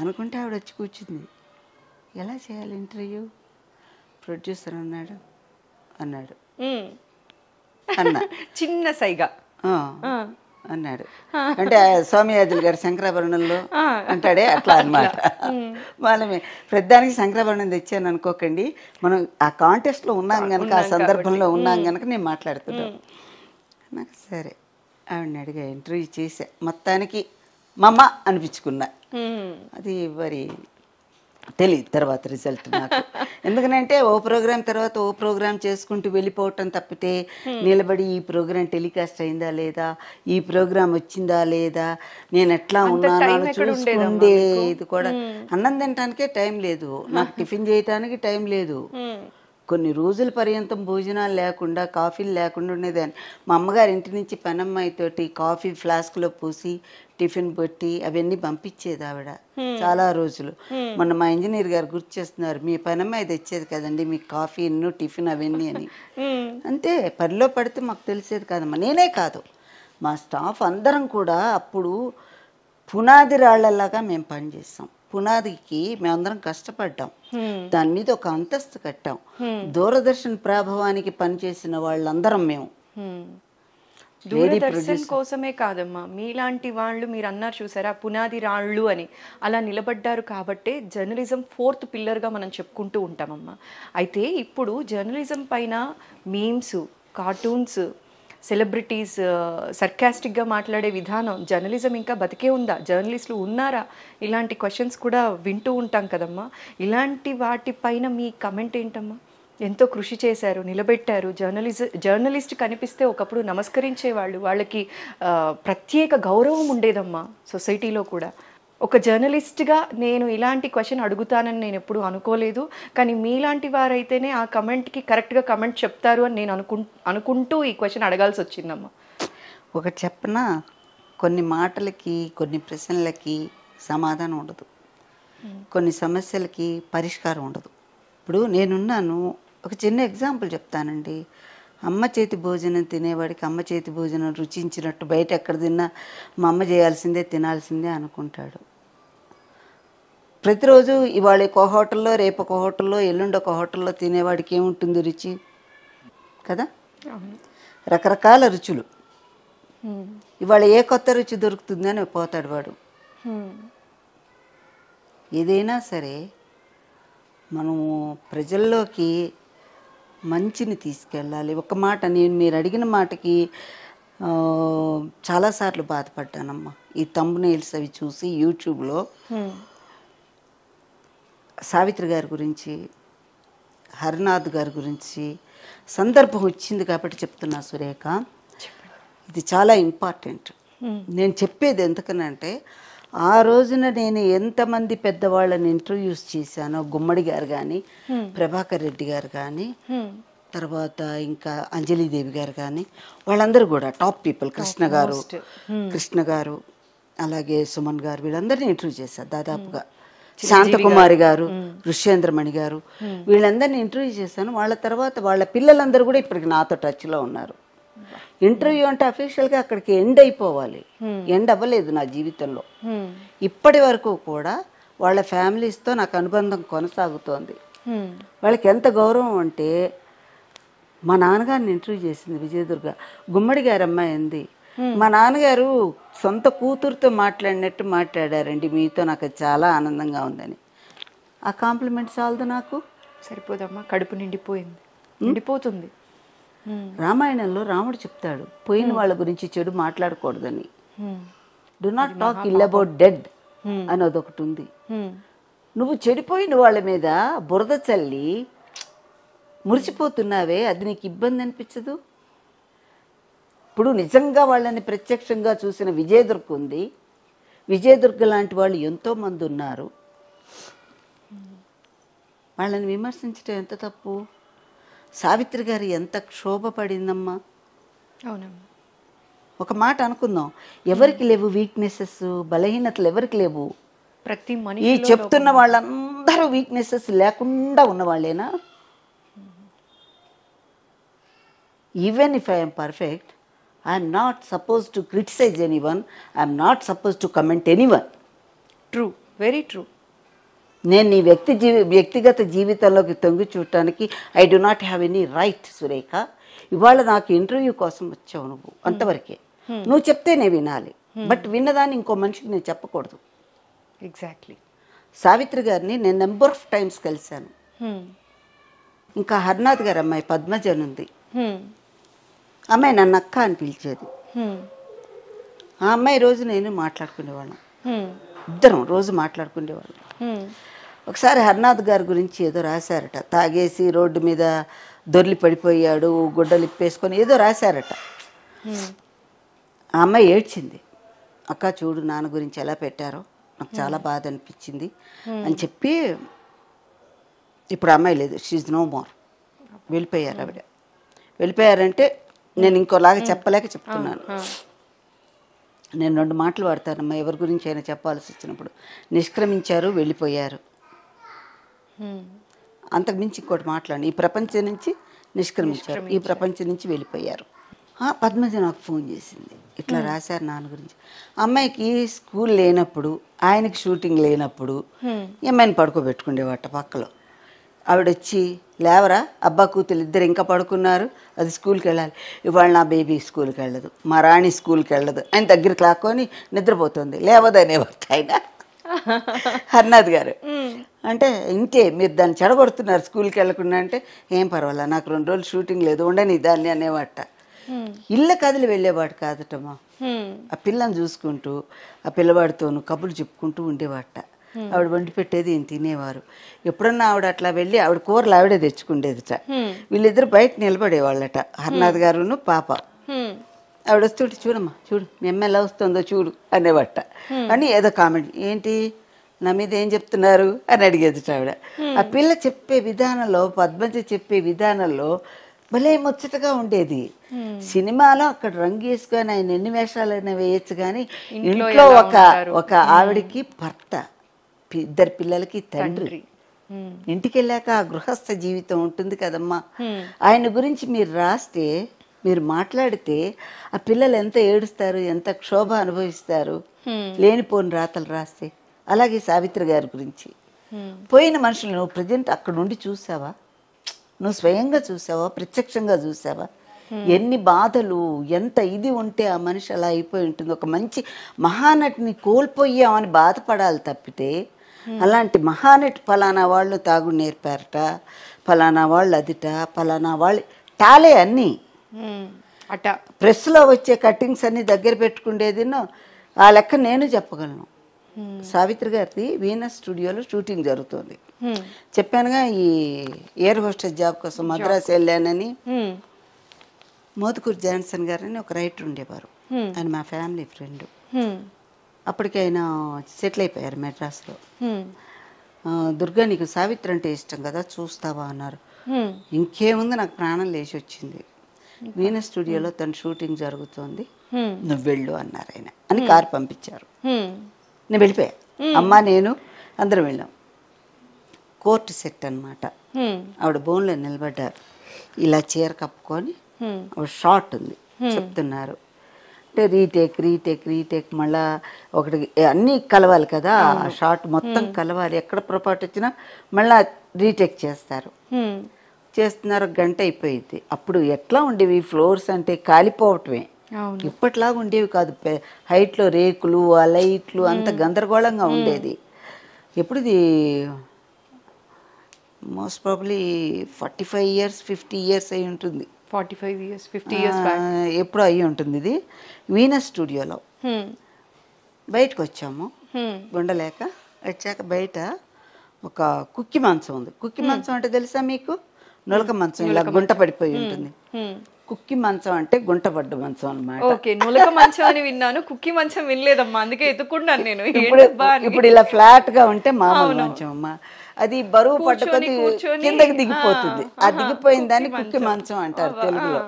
అనుకుంటే ఆవిడ వచ్చి కూర్చుంది, ఎలా చేయాలి ఇంటర్వ్యూ, ప్రొడ్యూసర్ అన్నాడు అన్నా చిన్న సైగా అన్నాడు. అంటే స్వామియాజులు గారు శంకరాభరణంలో అంటాడే అట్లా అన్నమాట. వాళ్ళమే ప్రతిదానికి శంకరాభరణం తెచ్చాను అనుకోకండి, మనం ఆ కాంటెస్ట్లో ఉన్నాం కనుక, ఆ సందర్భంలో ఉన్నాం కనుక నేను మాట్లాడుతున్నాను. నాకు సరే ఆవిడని అడిగా, ఇంటర్వ్యూ చేసా, మొత్తానికి మమ్మ అనిపించుకున్నా. అది మరి తెలియదు తర్వాత రిజల్ట్ నాకు. ఎందుకంటే ఓ ప్రోగ్రామ్ తర్వాత ఓ ప్రోగ్రామ్ చేసుకుంటూ వెళ్ళిపోవటం తప్పితే నిలబడి ఈ ప్రోగ్రామ్ టెలికాస్ట్ అయిందా లేదా, ఈ ప్రోగ్రామ్ వచ్చిందా లేదా, నేను ఎట్లా ఉన్నాను చూసుకుండే, ఇది కూడా అన్నం తినటానికే టైం లేదు నాకు, టిఫిన్ చేయటానికి టైం లేదు. కొన్ని రోజుల పర్యంతం భోజనాలు లేకుండా, కాఫీలు లేకుండా ఉండేదాన్ని. మా అమ్మగారి ఇంటి నుంచి పనమ్మాయితోటి కాఫీ ఫ్లాస్క్లో పోసి టిఫిన్ పెట్టి అవన్నీ పంపించేది ఆవిడ చాలా రోజులు. మొన్న మా ఇంజనీర్ గారు గుర్తు చేస్తున్నారు, మీ పనమ్మాయి తెచ్చేది కదండి మీకు కాఫీ టిఫిన్ అవన్నీ అని. అంతే, పనిలో పడితే మాకు తెలిసేది కాదమ్మా. నేనే కాదు, మా స్టాఫ్ అందరం కూడా అప్పుడు పునాది రాళ్లలాగా మేము పనిచేస్తాం. పునాదికి మేమందరం కష్టపడ్డాం, దాని మీద ఒక అంతస్తు కట్టాం. దూరదర్శన్ ప్రభావానికి పనిచేసిన వాళ్ళందరం మేము. దూరదర్శన్ కోసమే కాదమ్మా, మీలాంటి వాళ్ళు మీరు అన్నారు చూసారా పునాది రాళ్ళు అని, అలా నిలబడ్డారు కాబట్టే జర్నలిజం 4th పిల్లర్గా మనం చెప్పుకుంటూ ఉంటామమ్మా. అయితే ఇప్పుడు జర్నలిజం పైన మీమ్స్, కార్టూన్స్, సెలబ్రిటీస్ సర్కాస్టిక్గా మాట్లాడే విధానం, జర్నలిజం ఇంకా బతికే ఉందా, జర్నలిస్టులు ఉన్నారా, ఇలాంటి క్వశ్చన్స్ కూడా వింటూ ఉంటాం కదమ్మా. ఇలాంటి వాటిపైన మీ కమెంట్ ఏంటమ్మా? ఎంతో కృషి చేశారు, నిలబెట్టారు. జర్నలిస్ట్ కనిపిస్తే ఒకప్పుడు నమస్కరించేవాళ్ళు, వాళ్ళకి ప్రత్యేక గౌరవం ఉండేదమ్మా సొసైటీలో కూడా. ఒక జర్నలిస్ట్గా నేను ఇలాంటి క్వశ్చన్ అడుగుతానని నేను ఎప్పుడు అనుకోలేదు, కానీ మీలాంటి వారైతేనే ఆ కమెంట్కి కరెక్ట్గా కమెంట్ చెప్తారు అని నేను అనుకుంటూ ఈ క్వశ్చన్ అడగాల్సి వచ్చిందమ్మా. ఒకటి చెప్పనా, కొన్ని మాటలకి కొన్ని ప్రశ్నలకి సమాధానం ఉండదు, కొన్ని సమస్యలకి పరిష్కారం ఉండదు. ఇప్పుడు నేనున్నాను, ఒక చిన్న ఎగ్జాంపుల్ చెప్తానండి. అమ్మ చేతి భోజనం తినేవాడికి అమ్మ చేతి భోజనం రుచించినట్టు బయట ఎక్కడ తిన్నా మా అమ్మ చేయాల్సిందే తినాల్సిందే అనుకుంటాడు. ప్రతిరోజు ఇవాళ ఒక హోటల్లో, రేపు ఒక హోటల్లో, ఎల్లుండి ఒక హోటల్లో తినేవాడికి ఏముంటుంది రుచి కదా. రకరకాల రుచులు. ఇవాళ ఏ కొత్త రుచి దొరుకుతుంది అని పోతాడు వాడు. ఏదైనా సరే మనము ప్రజల్లోకి మంచిని తీసుకెళ్ళాలి. ఒక మాట, నేను మీరు అడిగిన మాటకి చాలాసార్లు బాధపడ్డానమ్మా. ఈ థంబ్నెయిల్స్ అవి చూసి యూట్యూబ్లో సావిత్రి గారి గురించి, హరినాథ్ గారి గురించి సందర్భం వచ్చింది కాబట్టి చెప్తున్నా సురేఖ. ఇది చాలా ఇంపార్టెంట్. నేను చెప్పేది ఎందుకనంటే, ఆ రోజున నేను ఎంతమంది పెద్దవాళ్ళని ఇంటర్వ్యూస్ చేశానో, గుమ్మడి గారు కానీ, ప్రభాకర్ రెడ్డి గారు కానీ, తర్వాత ఇంకా అంజలీదేవి గారు కానీ, వాళ్ళందరూ కూడా టాప్ పీపుల్. కృష్ణ గారు అలాగే సుమన్ గారు, వీళ్ళందరినీ ఇంటర్వ్యూ చేశారు దాదాపుగా. శాంతకుమారి గారు, ఋష్యేంద్రమణి గారు, వీళ్ళందరినీ ఇంటర్వ్యూ చేశాను. వాళ్ళ తర్వాత వాళ్ళ పిల్లలందరూ కూడా ఇప్పటికి నాతో టచ్లో ఉన్నారు. ఇంటర్వ్యూ అంటే అఫీషియల్గా అక్కడికి ఎండ్ అయిపోవాలి, ఎండ్ అవ్వలేదు నా జీవితంలో. ఇప్పటి వరకు కూడా వాళ్ళ ఫ్యామిలీస్తో నాకు అనుబంధం కొనసాగుతోంది. వాళ్ళకి ఎంత గౌరవం అంటే, మా నాన్నగారిని ఇంటర్వ్యూ చేసింది విజయదుర్గ, గుమ్మడి గారి అమ్మాయి అంది, మా నాన్నగారు సొంత కూతురుతో మాట్లాడినట్టు మాట్లాడారండి మీతో, నాకు చాలా ఆనందంగా ఉందని. ఆ కాంప్లిమెంట్ చాలదు నాకు? సరిపోదమ్మా, కడుపు నిండిపోయింది, నిండిపోతుంది. రామాయణంలో రాముడు చెప్తాడు, పోయిన వాళ్ళ గురించి చెడు మాట్లాడకూడదని. Do not talk ill about dead అని అదొకటి ఉంది. నువ్వు చెడిపోయిన వాళ్ళ మీద బురద చల్లి మురిసిపోతున్నావే, అది నీకు ఇబ్బంది అనిపించదు? ఇప్పుడు నిజంగా వాళ్ళని ప్రత్యక్షంగా చూసిన విజయదుర్గ ఉంది. విజయదుర్గ లాంటి వాళ్ళు ఎంతోమంది ఉన్నారు. వాళ్ళని విమర్శించడం ఎంత తప్పు? సావిత్రి గారు ఎంత క్షోభపడిందమ్మా. అవునమ్మా. ఒక మాట అనుకుందాం, ఎవరికి లేవు వీక్నెసెస్, బలహీనతలు ఎవరికి లేవు? ప్రతి ఈ మనిషి చెప్తున్న వాళ్ళందరూ వీక్నెసెస్ లేకుండా ఉన్నవాళ్ళేనా? Even if I'm perfect, I'm not suppose to criticize anyone, I'm not suppose to comment anyone. True, very true. నేను నీ వ్యక్తిగత జీవితంలోకి తొంగి చూడటానికి I do not have any right Surekha. ఇవాళ నాకు ఇంటర్వ్యూ కోసం వచ్చావు నువ్వు, అంతవరకే. నువ్వు చెప్తేనే వినాలి, బట్ విన్నదాన్ని ఇంకో మనిషికి నేను చెప్పకూడదు. ఎగ్జాక్ట్లీ. సావిత్రి గారిని నేను నెంబర్ ఆఫ్ టైమ్స్ కలిశాను. ఇంకా హరినాథ్ గారి అమ్మాయి పద్మజన్ ఉంది, అమ్మాయి నన్ను అక్క అని పిలిచేది. ఆ అమ్మాయి రోజు నేను మాట్లాడుకునేవాళ్ళం, ఇద్దరం రోజు మాట్లాడుకునేవాళ్ళం. ఒకసారి హరినాథ్ గారి గురించి ఏదో రాశారట, తాగేసి రోడ్డు మీద దొర్లి పడిపోయాడు, గుడ్డలు ఇప్పేసుకొని ఏదో రాశారట. ఆ అమ్మాయి ఏడ్చింది, అక్క చూడు నాన్న గురించి ఎలా పెట్టారో, నాకు చాలా బాధ అనిపించింది అని చెప్పి. ఇప్పుడు అమ్మాయి లేదు, షీఈ్ నో మోర్, వెళ్ళిపోయారు ఆవిడ. వెళ్ళిపోయారంటే నేను ఇంకోలాగా చెప్పలేక చెప్తున్నాను. నేను 2 మాటలు వాడతానమ్మా ఎవరి గురించి అయినా చెప్పాల్సి వచ్చినప్పుడు. నిష్క్రమించారు, వెళ్ళిపోయారు, అంతకుమించి ఇంకోటి మాట్లాడి. ఈ ప్రపంచం నుంచి నిష్క్రమించారు, ఈ ప్రపంచం నుంచి వెళ్ళిపోయారు. పద్మజ నాకు ఫోన్ చేసింది, ఇట్లా రాశారు నాన్న గురించి. అమ్మాయికి స్కూల్ లేనప్పుడు, ఆయనకి షూటింగ్ లేనప్పుడు అమ్మాయిని పడుకోబెట్టుకునేవాట పక్కలో. ఆవిడొచ్చి, లేవరా అబ్బా కూతురు ఇద్దరు ఇంకా పడుకున్నారు, అది స్కూల్కి వెళ్ళాలి, ఇవాళ నా బేబీ స్కూల్కి వెళ్ళదు, మా రాణి స్కూల్కి వెళ్ళదు, ఆయన దగ్గరికి లాక్కొని నిద్రపోతుంది, లేవదనేవారు ఆయన హరినాథ్ గారు. అంటే ఇంకే మీరు దాన్ని చెడగొడుతున్నారు స్కూల్కి వెళ్ళకుండా. అంటే ఏం పర్వాలా, నాకు 2 రోజులు షూటింగ్ లేదు, ఉండని దాన్ని అనేవాట. ఇళ్ళ కదిలి వెళ్ళేవాడు కాదటమ్మా, ఆ పిల్లని చూసుకుంటూ ఆ పిల్లవాడితోనూ కబుర్లు చెప్పుకుంటూ ఉండేవాట. ఆవిడ వండి పెట్టేది ఈయన తినేవారు. ఎప్పుడన్నా ఆవిడ అట్లా వెళ్ళి ఆవిడ కూరలు ఆవిడే తెచ్చుకుండేదిట. వీళ్ళిద్దరు బయట నిలబడేవాళ్ళట, హరినాథ్ గారును పాప. ఆవిడ వస్తుంటే, చూడమ్మా చూడు మీ అమ్మ ఎలా వస్తుందో చూడు అనేవాట. అని ఏదో కామెంట్, ఏంటి నా మీద ఏం చెప్తున్నారు అని అడిగేదిట ఆవిడ. ఆ పిల్ల చెప్పే విధానంలో, పద్మజ చెప్పే విధానంలో భలే ముచ్చటగా ఉండేది. సినిమాలో అక్కడ రంగు వేసుకొని ఆయన ఎన్ని వేషాలైనా వేయచ్చు, కానీ ఇంట్లో ఒక ఆవిడకి భర్త, ఇద్దరు పిల్లలకి తండ్రి. ఇంటికి వెళ్ళాక ఆ గృహస్థ జీవితం ఉంటుంది కదమ్మా. ఆయన గురించి మీరు రాస్తే, మీరు మాట్లాడితే ఆ పిల్లలు ఎంత ఏడుస్తారు, ఎంత క్షోభ అనుభవిస్తారు లేనిపోని రాతలు రాస్తే. అలాగే సావిత్రి గారి గురించి పోయిన మనుషులు నువ్వు ప్రజెంట్ అక్కడ నుండి చూసావా? నువ్వు స్వయంగా చూసావా? ప్రత్యక్షంగా చూసావా? ఎన్ని బాధలు, ఎంత ఇది ఉంటే ఆ మనిషి అలా అయిపోయి ఉంటుంది. ఒక మంచి మహానటిని కోల్పోయామని బాధపడాలి తప్పితే, అలాంటి మహానటి ఫలానా వాళ్ళు తాగుడు నేర్పారట, ఫలానా వాళ్ళు అదిట, ఫలానా వాళ్ళు టాలే అన్నీ అట ప్రెస్లో వచ్చే కట్టింగ్స్ అన్ని దగ్గర పెట్టుకుండేదినో ఆ లెక్క నేను చెప్పగలను. సావిత్రి గారిది వీనస్ స్టూడియోలో షూటింగ్ జరుగుతుంది. చెప్పానుగా ఈ ఎయిర్ హోస్టెస్ జాబ్ కోసం మద్రాసు వెళ్ళానని. మోదుకూరు జాన్సన్ గారని ఒక రైటర్ ఉండేవారు, ఆయన మా ఫ్యామిలీ ఫ్రెండ్. అప్పటికి ఆయన సెటిల్ అయిపోయారు మెడ్రాస్లో. దుర్గా నీకు సావిత్రి అంటే ఇష్టం కదా, చూస్తావా అన్నారు. ఇంకేముంది, నాకు ప్రాణం లేచి వచ్చింది. వీనస్ స్టూడియోలో తన షూటింగ్ జరుగుతోంది, నువ్వు వెళ్ళు అన్నారు ఆయన అని కారు పంపించారు. నేను వెళ్ళిపోయా, అమ్మ నేను అందరం వెళ్ళాం. కోర్టు సెట్ అనమాట. ఆవిడ బోన్లో నిలబడ్డారు, ఇలా చీర కప్పుకొని ఆవిడ షార్ట్ ఉంది చెప్తున్నారు. అంటే రీటేక్ మళ్ళా ఒకటి అన్నీ కలవాలి కదా, ఆ షార్ట్ మొత్తం కలవాలి. ఎక్కడ పొరపాటు వచ్చినా మళ్ళా రీటేక్ చేస్తారు. చేస్తున్నారు, గంట అయిపోయింది. అప్పుడు ఎట్లా ఉండేవి ఫ్లోర్స్ అంటే కాలిపోవటమే, ఇప్పట్లాగా ఉండేవి కాదు. హైట్లో రేకులు, ఆ లైట్లు అంత గందరగోళంగా ఉండేది. ఎప్పుడు ఇది మోస్ట్ ప్రాబ్లీ 45 years 50 years అయి ఉంటుంది. 45 years 50 years బ్యాక్ ఎప్పుడు అయ్యి ఉంటుంది. ఇది వీనస్ స్టూడియోలో. బయటకు వచ్చాము ఉండలేక. వచ్చాక బయట ఒక కుక్కి మంచం ఉంది. కుక్కి మంచం అంటే తెలుసా మీకు? నులక మంచం, ఇలా గుంట పడిపోయి ఉంటుంది. కుక్కి మంచం అంటే గుంట పడ్డ మంచం అన్నమాట. ఓకే, నులక మంచం అని విన్నాను, కుక్కి మంచం వినలేదమ్మా, అందుకే ఎత్తుకున్నాను నేను. ఇప్పుడు ఇలా ఫ్లాట్ గా ఉంటే మామూలు మంచం అమ్మా. అది బరువు పట్టుకొని కిందకి దిగిపోతుంది. ఆ దిగిపోయిన దాన్ని కుక్కి మంచం అంటారు తెలుగులో.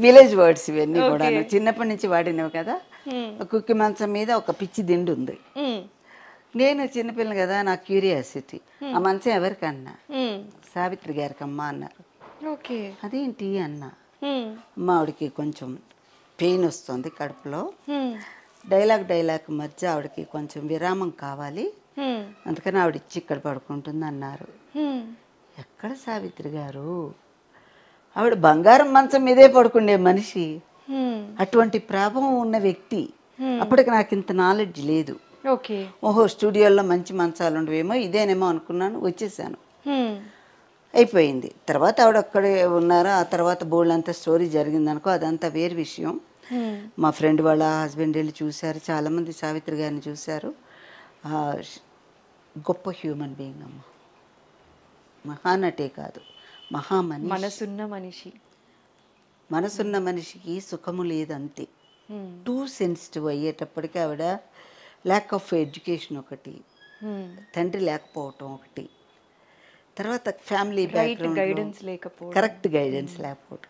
విలేజ్ వర్డ్స్ ఇవన్నీ కూడా చిన్నప్పటి నుంచి వాడినవి కదా. కుక్కి మంచం మీద ఒక పిచ్చి దిండు ఉంది. నేను చిన్నపిల్లని కదా, నాకు క్యూరియాసిటీ, ఆ మంచం ఎవరికన్నా? సావిత్రి గారికి అమ్మా అన్నారు. అదేంటి అన్నా. అమ్మ ఆవిడకి కొంచెం పెయిన్ వస్తుంది కడుపులో, డైలాగ్ మధ్య ఆవిడకి కొంచెం విరామం కావాలి, అందుకని ఆవిడ ఇచ్చి ఇక్కడ పడుకుంటుంది అన్నారు. ఎక్కడ సావిత్రి గారు? ఆవిడ బంగారం మంచం మీదే పడుకుండే మనిషి, అటువంటి ప్రభావం ఉన్న వ్యక్తి. అప్పటికి నాకు ఇంత నాలెడ్జ్ లేదు. ఓహో స్టూడియోలో మంచి మంచాలు ఉండవేమో, ఇదేనేమో అనుకున్నాను, వచ్చేసాను. అయిపోయింది. తర్వాత ఆవిడ అక్కడే ఉన్నారు. ఆ తర్వాత బోల్డ్ అంతా స్టోరీ జరిగిందనుకో, అదంతా వేరే విషయం. మా ఫ్రెండ్ వాళ్ళ హస్బెండ్ వెళ్ళి చూశారు, చాలామంది సావిత్రి గారిని చూశారు. గొప్ప హ్యూమన్ బీయింగ్ అమ్మ, మహానటే కాదు, మహామనిషి. మనసున్న మనిషికి సుఖము లేదంతే. టూ సెన్సిటివ్ అయ్యేటప్పటికి ఆవిడ ల్యాక్ ఆఫ్ ఎడ్యుకేషన్ ఒకటి, తండ్రి లేకపోవటం ఒకటి, తర్వాత ఫ్యామిలీ బ్యాక్గ్రౌండ్ కరెక్ట్ గైడెన్స్ లేకపోవటం,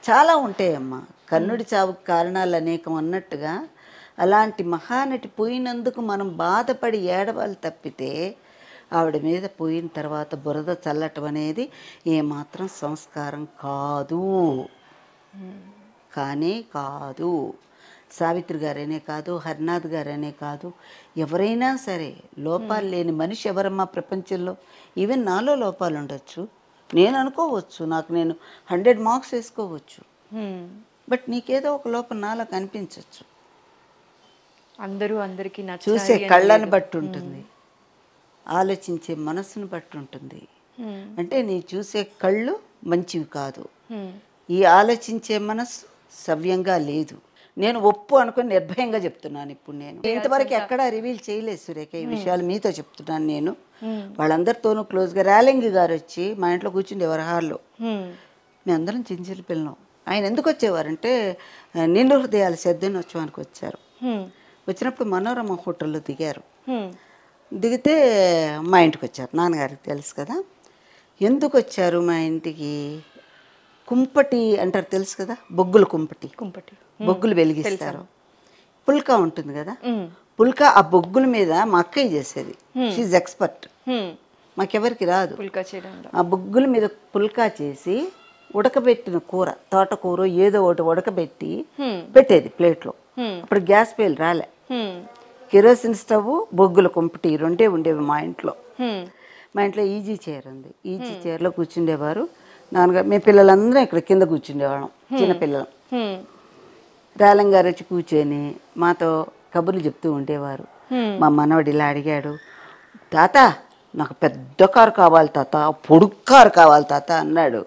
చాలా ఉంటాయమ్మా. కన్నుడి చావుకు కారణాలు అనేకం అన్నట్టుగా అలాంటి మహానటి పోయినందుకు మనం బాధపడి ఏడవాలి తప్పితే, ఆవిడ మీద పోయిన తర్వాత బురద చల్లటం అనేది ఏమాత్రం సంస్కారం కాదు, కానే కాదు. సావిత్రి గారనే కాదు, హరినాథ్ గారనే కాదు, ఎవరైనా సరే లోపాలు లేని మనిషి ఎవరమ్మా ప్రపంచంలో? ఈవెన్ నాలో లోపాలు ఉండొచ్చు, నేను అనుకోవచ్చు, నాకు నేను 100 మార్క్స్ వేసుకోవచ్చు, బట్ నీకేదో ఒక లోపం నాలో కనిపించవచ్చు. అందరికీ చూసే కళ్ళని బట్టి ఉంటుంది, ఆలోచించే మనసును బట్టి ఉంటుంది. అంటే నీ చూసే కళ్ళు మంచివి కాదు, ఈ ఆలోచించే మనసు సవ్యంగా లేదు. నేను ఒప్పు అనుకుని నిర్భయంగా చెప్తున్నాను. ఇప్పుడు నేను ఇంతవరకు ఎక్కడా రివీల్ చేయలేదు సురేఖ, ఈ విషయాలు మీతో చెప్తున్నాను. నేను వాళ్ళందరితోనూ క్లోజ్గా, ర్యాలింగి గారు వచ్చి మా ఇంట్లో కూర్చుండేవారు హాల్లో. మేము అందరం చిన్న పిల్లలం. ఆయన ఎందుకు వచ్చేవారంటే నిండు హృదయాల శ్రద్ధనోత్సవానికి వచ్చారు. వచ్చినప్పుడు మనోరమ హోటల్లో దిగారు. దిగితే మా ఇంటికి వచ్చారు. నాన్నగారికి తెలుసు కదా. ఎందుకు వచ్చారు మా ఇంటికి? కుంపటి అంటారు తెలుసు కదా, బొగ్గుల కుంపటి, కుంపటి. బొగ్గులు వెలిగిస్తారు. పుల్కా ఉంటుంది కదా, పుల్కా ఆ బొగ్గుల మీద మా అక్కయ్య చేసేది. షీజ్ ఎక్స్పర్ట్, మాకెవరికి రాదు. పుల్కా చేయడంలో ఆ బొగ్గుల మీద పుల్కా చేసి ఉడకబెట్టిన కూర, తోటకూర ఏదో ఒకటి ఉడకబెట్టి పెట్టేది ప్లేట్లో. అప్పుడు గ్యాస్ పేలు రాలే, కెరోసిన్ స్టవ్, బొగ్గుల కుంపటి రెండే ఉండేవి మా ఇంట్లో. మా ఇంట్లో ఈజీ చైర్ ఉంది, ఈజీ చైర్లో కూర్చుండేవారు నాన్నగారు. మేము పిల్లలందరం ఇక్కడ కింద కూర్చుండేవాళ్ళం, చిన్నపిల్లలు. రాలం గారు వచ్చి కూర్చొని మాతో కబుర్లు చెప్తూ ఉండేవారు. మా మనవడు ఇలా అడిగాడు, తాత నాకు పెద్ద కారు కావాలి తాత, పొడుగు కారు కావాలి తాత అన్నాడు.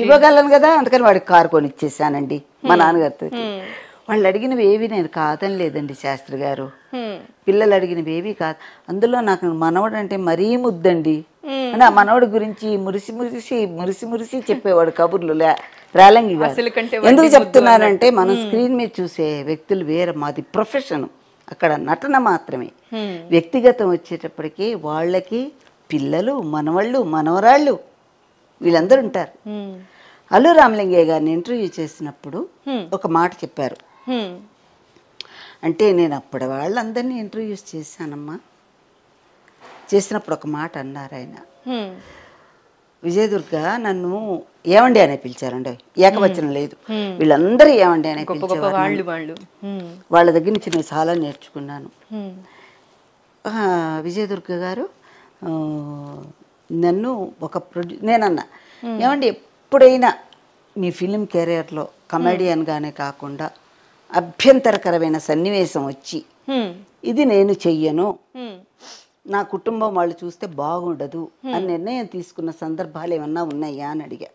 ఇవ్వగలను కదా, అందుకని వాడికి కారు కొని ఇచ్చేసానండి మా నాన్నగారితో. వాళ్ళు అడిగినవి ఏవి నేను కాదని లేదండి శాస్త్రి గారు, పిల్లలు అడిగినవి ఏవి కాదు. అందులో నాకు మనవడు అంటే మరీ ముద్దండి అని ఆ మనవడి గురించి మురిసి చెప్పేవాడు కబుర్లు రేలంగి గారు. ఎందుకు చెప్తున్నానంటే మనం స్క్రీన్ మీద చూసే వ్యక్తులు వేరే, మాది ప్రొఫెషన్, అక్కడ నటన మాత్రమే. వ్యక్తిగతం వచ్చేటప్పటికి వాళ్ళకి పిల్లలు, మనవాళ్ళు, మనవరాళ్ళు వీళ్ళందరూ ఉంటారు. అల్లు రామలింగయ్య గారిని ఇంటర్వ్యూ చేసినప్పుడు ఒక మాట చెప్పారు. అంటే నేను అప్పటి వాళ్ళందరినీ ఇంటర్వ్యూస్ చేశానమ్మా, చేసినప్పుడు ఒక మాట అన్నారు ఆయన, విజయదుర్గ నన్ను ఏమండి అనే పిలిచారండి, ఏకవచనం లేదు, వీళ్ళందరూ ఏమండి అనే పిలిచేవారు. వాళ్ళ దగ్గర నుంచి నేను చాలా నేర్చుకున్నాను. విజయదుర్గ గారు నన్ను ఒక నేనన్నా, ఏమండి ఎప్పుడైనా మీ ఫిలిం కెరియర్లో కమెడియన్గానే కాకుండా అభ్యంతరకరమైన సన్నివేశం వచ్చి ఇది నేను చెయ్యను, నా కుటుంబం వాళ్ళు చూస్తే బాగుండదు అని నిర్ణయం తీసుకున్న సందర్భాలు ఏమన్నా ఉన్నాయా అని అడిగా.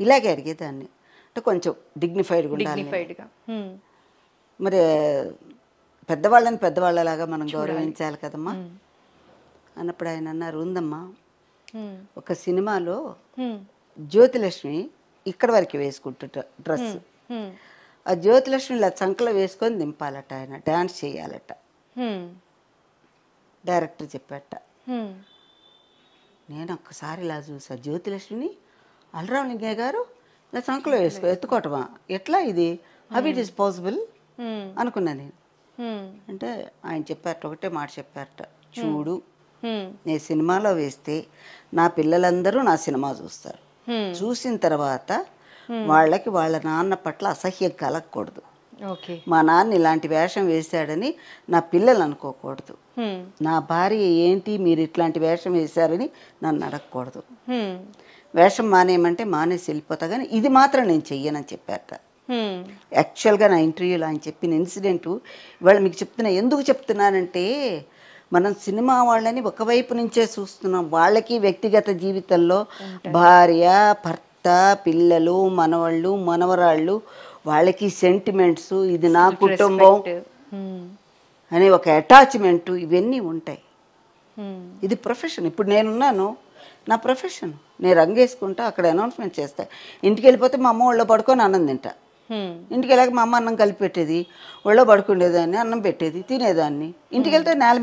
ఇలాగే అడిగేదాన్ని, అంటే కొంచెం డిగ్నిఫైడ్గా ఉండాలి. మరి పెద్దవాళ్ళని పెద్దవాళ్ళలాగా మనం గౌరవించాలి కదమ్మా అన్నప్పుడు ఆయన అన్నారు, ఉందమ్మా ఒక సినిమాలో జ్యోతిలక్ష్మి ఇక్కడ వరకు వేసుకుంటుంట డ్రెస్, ఆ జ్యోతిలక్ష్మి ఇలా చంకలో వేసుకొని దింపాలట, ఆయన డాన్స్ చేయాలట, డైరెక్టర్ చెప్పాట. నేను ఒక్కసారి ఇలా చూసా, జ్యోతిలక్ష్మిని అల్లురామలింగయ్య గారు ఇలా చంకలో ఎత్తుకోవటమా, ఎట్లా ఇది, హౌ ఇట్ ఈస్ పాసిబుల్ అనుకున్నా నేను. అంటే ఆయన చెప్పారట, ఒకటే మాట చెప్పారట, చూడు నేను సినిమాలో వేస్తే నా పిల్లలందరూ నా సినిమా చూస్తారు, చూసిన తర్వాత వాళ్ళకి వాళ్ళ నాన్న పట్ల అసహ్యం కలగకూడదు, మా నాన్న ఇలాంటి వేషం వేశాడని నా పిల్లలు అనుకోకూడదు, నా భార్య ఏంటి మీరు ఇట్లాంటి వేషం వేశారని నన్ను అడగకూడదు, వేషం మానేయమంటే మానేసి వెళ్ళిపోతా, కానీ ఇది మాత్రం నేను చెయ్యనని చెప్పారట. యాక్చువల్గా నా ఇంటర్వ్యూలో ఆయన చెప్పిన ఇన్సిడెంటు ఇవాళ మీకు చెప్తున్నా. ఎందుకు చెప్తున్నానంటే మనం సినిమా వాళ్ళని ఒకవైపు నుంచే చూస్తున్నాం, వాళ్ళకి వ్యక్తిగత జీవితంలో భార్య, భర్త, పిల్లలు, మనవాళ్ళు, మనవరాళ్ళు, వాళ్ళకి సెంటిమెంట్స్, ఇది నా కుటుంబం అనే ఒక అటాచ్మెంట్, ఇవన్నీ ఉంటాయి. ఇది ప్రొఫెషన్. ఇప్పుడు నేనున్నాను, నా ప్రొఫెషన్, నేను రంగేసుకుంటా, అక్కడ అనౌన్స్మెంట్ చేస్తా, ఇంటికి వెళ్ళిపోతే మా అమ్మ ఒళ్ళో పడుకొని అన్నం తింటా, ఇంటికి వెళ్ళాక మా అమ్మ అన్నం కలిపి పెట్టేది, ఒళ్ళో పడుకునేదాన్ని, అన్నం పెట్టేది, తినేదాన్ని, ఇంటికి వెళ్తే నేల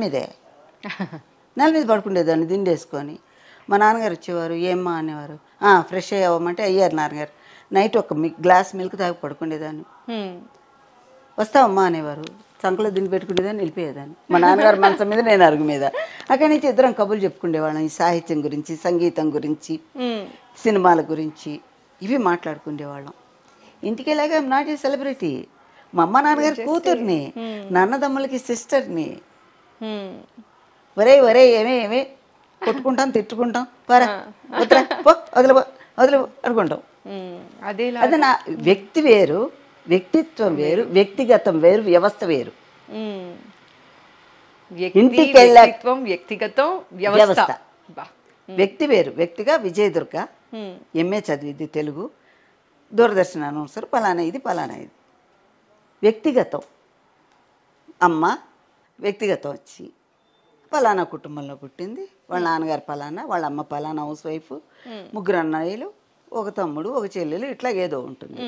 మీద పడుకునేదాన్ని దిండేసుకొని. మా నాన్నగారు వచ్చేవారు, ఏమ్మా అనేవారు, ఫ్రెష్ అయ్యామంటే అయ్యారు నాన్నగారు, నైట్ ఒక గ్లాస్ మిల్క్ తాగి పడుకునేదాన్ని, వస్తావమ్మా అనేవారు, చంకలో దిండి పెట్టుకునేదాన్ని, వెళ్ళిపోయేదాన్ని, మా నాన్నగారు మంచం మీద, నేను అరుగు మీద. అక్కడి నుంచి ఇద్దరం కబుర్లు చెప్పుకునేవాళ్ళం, ఈ సాహిత్యం గురించి, సంగీతం గురించి, సినిమాల గురించి, ఇవి మాట్లాడుకునేవాళ్ళం. ఇంటికి వెళ్ళాక నాట్ ఏ సెలబ్రిటీ, మా అమ్మ నాన్నగారి కూతుర్ని, నాన్నదమ్ములకి సిస్టర్ని. ఒరే ఏమే కొట్టుకుంటాం, తిట్టుకుంటాం, పరా వద్దురా పో, వదిలి అనుకుంటాం. అది నా వ్యక్తి వేరు, వ్యక్తిత్వం వేరు, వ్యక్తిగతం వేరు, వ్యవస్థ వేరు. ఇంటికి వెళ్ళాక వ్యక్తిగతం వ్యవస్థ, వ్యక్తి వేరు. వ్యక్తిగా విజయదుర్గ ఎంఏ చదివింది తెలుగు, దూరదర్శన్ అనౌన్సర్, పలానా ఇది పలానా ఇది. వ్యక్తిగతం అమ్మ, వ్యక్తిగతం వచ్చి పలానా కుటుంబంలో పుట్టింది, వాళ్ళ నాన్నగారు పలానా, వాళ్ళ అమ్మ పలానా హౌస్ వైఫ్, ముగ్గురు అన్నయ్యలు, ఒక తమ్ముడు, ఒక చెల్లెలు, ఇట్లా ఏదో ఉంటుంది.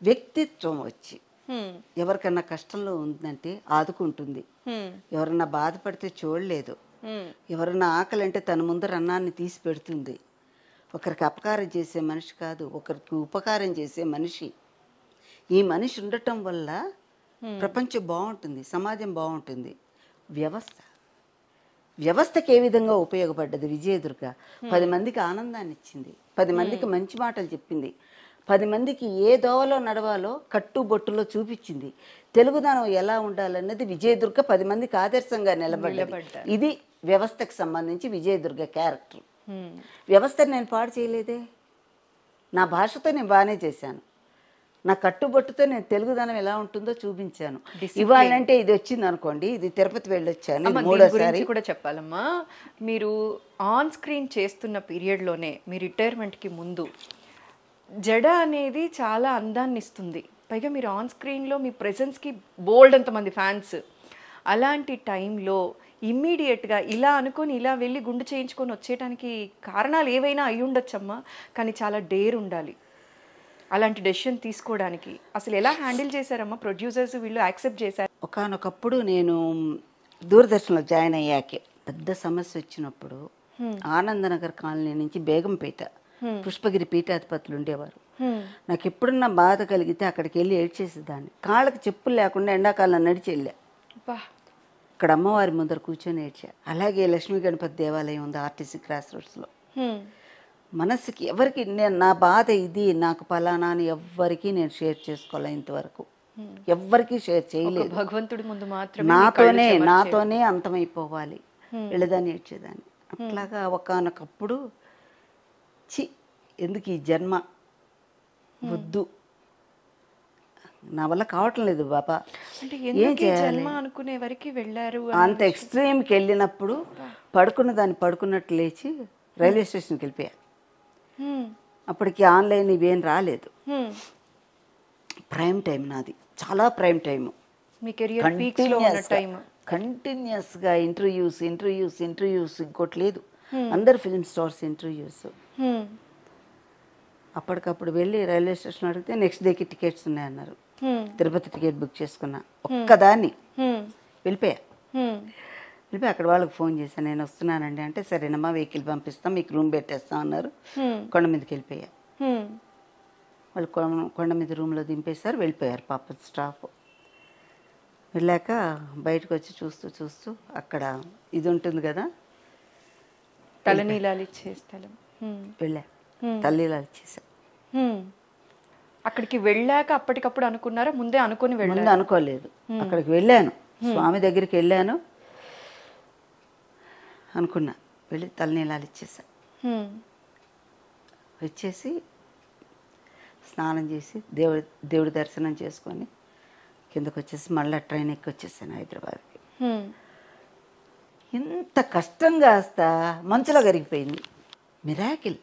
వ్యక్తిత్వం వచ్చి ఎవరికన్నా కష్టంలో ఉందంటే ఆదుకుంటుంది, ఎవరన్నా బాధపడితే చూడలేదు, ఎవరన్నా ఆకలి అంటే తన ముందర అన్నాన్ని తీసి పెడుతుంది, ఒకరికి అపకారం చేసే మనిషి కాదు, ఒకరికి ఉపకారం చేసే మనిషి. ఈ మనిషి ఉండటం వల్ల ప్రపంచం బాగుంటుంది, సమాజం బాగుంటుంది. వ్యవస్థకి ఏ విధంగా ఉపయోగపడ్డది విజయదుర్గ? 10 మందికి ఆనందాన్ని ఇచ్చింది, 10 మందికి మంచి మాటలు చెప్పింది, 10 మందికి ఏ దోవలో నడవాలో కట్టుబొట్టులో చూపించింది. తెలుగుదనం ఎలా ఉండాలన్నది విజయదుర్గ 10 మందికి ఆదర్శంగా నిలబడ్డది. ఇది వ్యవస్థకు సంబంధించి విజయదుర్గ క్యారెక్టర్. వ్యవస్థను నేను పాడు చేయలేదే, నా భాషతో నేను బాగానే చేశాను, నా కట్టుబొట్టుతో నేను తెలుగుదనం ఎలా ఉంటుందో చూపించాను. ఇవాళంటే ఇది వచ్చింది అనుకోండి, ఇది తిరుపతి వెళ్ళొచ్చాను, ఇది 3వ సారి కూడా చెప్పాలమ్మా. మీరు ఆన్ స్క్రీన్ చేస్తున్న పీరియడ్లోనే మీ రిటైర్మెంట్కి ముందు జడ అనేది చాలా అందాన్ని ఇస్తుంది. పైగా మీరు ఆన్ స్క్రీన్లో మీ ప్రెజెన్స్కి బోల్డ్ అంతమంది ఫ్యాన్స్. అలాంటి టైంలో ఇమ్మీడియట్గా ఇలా అనుకొని ఇలా వెళ్ళి గుండు చేయించుకొని వచ్చేయడానికి కారణాలు ఏవైనా అయి ఉండొచ్చమ్మా, కానీ చాలా డేర్ ఉండాలి అలాంటి డెసిషన్ తీసుకోవడానికి. అసలు ఎలా హ్యాండిల్ చేశారమ్మా? ప్రొడ్యూసర్స్ వీళ్ళు యాక్సెప్ట్ చేశారు? ఒకానొకప్పుడు నేను దూరదర్శన్లో జాయిన్ అయ్యాకే పెద్ద సమస్య వచ్చినప్పుడు ఆనందనగర్ కాలనీ నుంచి బేగంపేట పుష్పగిరి పీఠాధిపతులు ఉండేవారు. నాకు ఎప్పుడున్నా బాధ కలిగితే అక్కడికి వెళ్ళి ఏడ్చేసేదాన్ని. కాళ్ళకి చెప్పులు లేకుండా ఎండాకాలం నడిచి వెళ్ళా. ఇక్కడ అమ్మవారి ముందర కూర్చొని ఏడ్చా. అలాగే లక్ష్మీ గణపతి దేవాలయం ఉంది ఆర్టీసీ క్రాస్ రోడ్స్లో. మనసుకి ఎవరికి నా బాధ ఇది, నాకు పలానా అని ఎవ్వరికి నేను షేర్ చేసుకోలే ఇంతవరకు, ఎవ్వరికి షేర్ చేయలేదు. భగవంతుడి ముందు మాత్రమే నాతోనే అంతమైపోవాలి వెళ్ళదాన్ని ఏడ్చేదాన్ని. అట్లాగా ఒకానొకప్పుడు ఎందుకు ఈ జన్మ వద్దు, నా వల్ల కావటం లేదు బాబా, ఏం చేయాలి అనుకునే వరకు వెళ్ళారు. అంత ఎక్స్ట్రీమ్కి వెళ్ళినప్పుడు పడుకున్నట్టు లేచి రైల్వే స్టేషన్కి వెళ్ళిపోయా. అప్పటికి ఆన్లైన్ ఇవేం రాలేదు. ప్రైమ్ టైం నాది, చాలా ప్రైమ్ టైము. కంటిన్యూస్గా ఇంటర్వ్యూస్ ఇంకోటి లేదు. అందరు ఫిల్మ్ స్టార్స్ ఇంటర్వ్యూస్. అప్పటికప్పుడు వెళ్ళి రైల్వే స్టేషన్ అడిగితే నెక్స్ట్ డేకి టికెట్స్ ఉన్నాయన్నారు. తిరుపతి టికెట్ బుక్ చేసుకున్నా, ఒక్కదాన్ని వెళ్ళిపోయా. అక్కడ వాళ్ళకి ఫోన్ చేశాను, నేను వస్తున్నానండి అంటే సరేనమ్మా వెహికల్ పంపిస్తాం, మీకు రూమ్ పెట్టేస్తాం అన్నారు. కొండ మీదకి వెళ్ళిపోయా. వాళ్ళు కొండ మీద రూమ్లో దింపేశారు, వెళ్ళిపోయారు పాప స్టాఫ్. వెళ్ళాక బయటకు వచ్చి చూస్తూ అక్కడ ఇది ఉంటుంది కదా, తలనీలాలు ఇచ్చే స్థలం. వెళ్ళా, తల్లీలాలు ఇచ్చేసా. అక్కడికి వెళ్ళాక అప్పటికప్పుడు అనుకున్నారా? ముందే అనుకుని ముందు అనుకోలేదు. అక్కడికి వెళ్ళాను, స్వామి దగ్గరికి వెళ్ళాను, అనుకున్నా, వెళ్ళి తలనీలాలు ఇచ్చేసా. ఇచ్చేసి స్నానం చేసి దేవుడి దర్శనం చేసుకొని కిందకు వచ్చేసి మళ్ళీ ట్రైన్ ఎక్కి వచ్చేసాను హైదరాబాద్కి. ఇంత కష్టం కాస్త మంచులో కరిగిపోయింది. మిరాకిల్.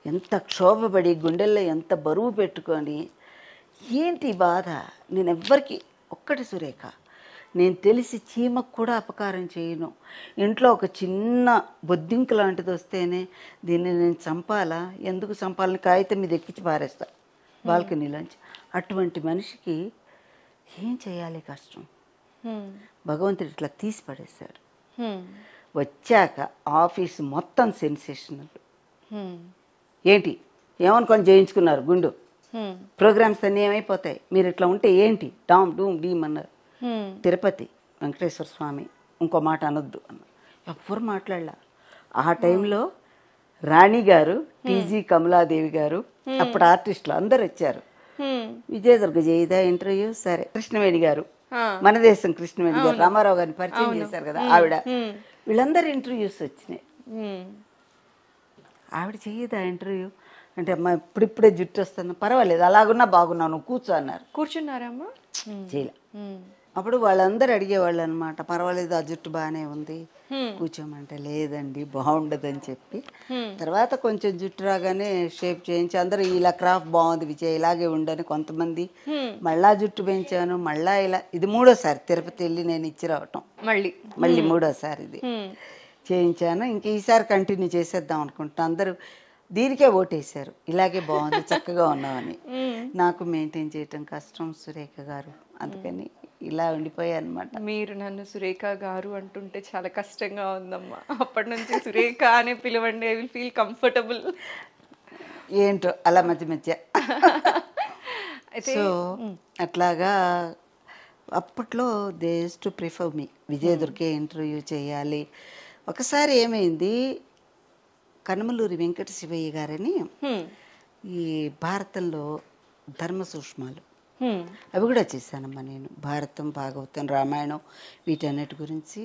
ఎంత క్షోభపడి గుండెల్లో ఎంత బరువు పెట్టుకొని ఏంటి బాధ. నేను ఎవ్వరికి ఒక్కటి సురేఖ, నేను తెలిసి చీమకు కూడా అపకారం చేయను. ఇంట్లో ఒక చిన్న బొద్దింక లాంటిది వస్తేనే దీన్ని నేను చంపాలా, ఎందుకు చంపాలని కాగితం మీద ఎక్కించి పారేస్తా బాల్కనీలోంచి. అటువంటి మనిషికి ఏం చేయాలి కష్టం. భగవంతుడు ఇట్లా తీసి పడేశాడు. వచ్చాక ఆఫీస్ మొత్తం సెన్సేషనల్. ఏంటి ఏమనుకొని చేయించుకున్నారు గుండు, ప్రోగ్రామ్స్ అన్నీ ఏమైపోతాయి, మీరు ఇట్లా ఉంటే ఏంటి, డామ్ డూమ్ డీమ్ అన్నారు. తిరుపతి వెంకటేశ్వర స్వామి ఇంకో మాట అనొద్దు అన్న. ఎవ్వరు మాట్లాడలా. ఆ టైంలో రాణి గారు, టీజీ కమలాదేవి గారు, అప్పుడు ఆర్టిస్టులు అందరు వచ్చారు. విజయదుర్గ జయిదా ఇంటర్వ్యూ, సరే కృష్ణవేణి గారు, మన దేశం కృష్ణవేణి గారు, రామారావు గారిని పరిచయం చేశారు కదా ఆవిడ, వీళ్ళందరూ ఇంటర్వ్యూస్ వచ్చినాయి. ఆవిడ చేయదా ఇంటర్వ్యూ అంటే, అమ్మా ఇప్పుడిప్పుడే జుట్టు వస్తుంది, పర్వాలేదు అలాగున్నా బాగున్నావు నువ్వు కూర్చో అన్నారు. కూర్చున్నారమ్మా? చేయలే. అప్పుడు వాళ్ళందరూ అడిగేవాళ్ళు అనమాట, పర్వాలేదు ఆ జుట్టు బాగానే ఉంది కూర్చోమంటే, లేదండి బాగుండదని చెప్పి తర్వాత కొంచెం జుట్టు రాగానే షేప్ చేయించి అందరూ ఇలా క్రాఫ్ట్ బాగుంది విజయ్ ఇలాగే ఉండని కొంతమంది, మళ్ళా జుట్టు పెంచాను, మళ్ళా ఇలా. ఇది 3వసారి తిరుపతి వెళ్ళి నేను ఇచ్చి రావటం, మళ్ళీ 3వసారి ఇది చేయించాను. ఇంక ఈసారి కంటిన్యూ చేసేద్దాం అనుకుంటున్నా. అందరూ దీనికే ఓటేశారు, ఇలాగే బాగుంది చక్కగా ఉన్నామని. నాకు మెయింటైన్ చేయటం కష్టం సురేఖ గారు, అందుకని ఇలా ఉండిపోయా అనమాట. మీరు నన్ను సురేఖ గారు అంటుంటే చాలా కష్టంగా ఉందమ్మా. అప్పటి నుంచి సురేఖ అనే పిలవండి, ఐ విల్ ఫీల్ కంఫర్టబుల్. ఏంటో అలా మధ్య మధ్య. అయితే సో అట్లాగా అప్పట్లో they use to prefer me, విజయదుర్గే ఇంటర్వ్యూ చేయాలి. ఒకసారి ఏమైంది, కనుమలూరి వెంకట శివయ్య గారని ఈ భారతంలో ధర్మ సూక్ష్మాలు అవి కూడా చేశానమ్మా నేను. భారతం, భాగవతం, రామాయణం వీటన్నిటి గురించి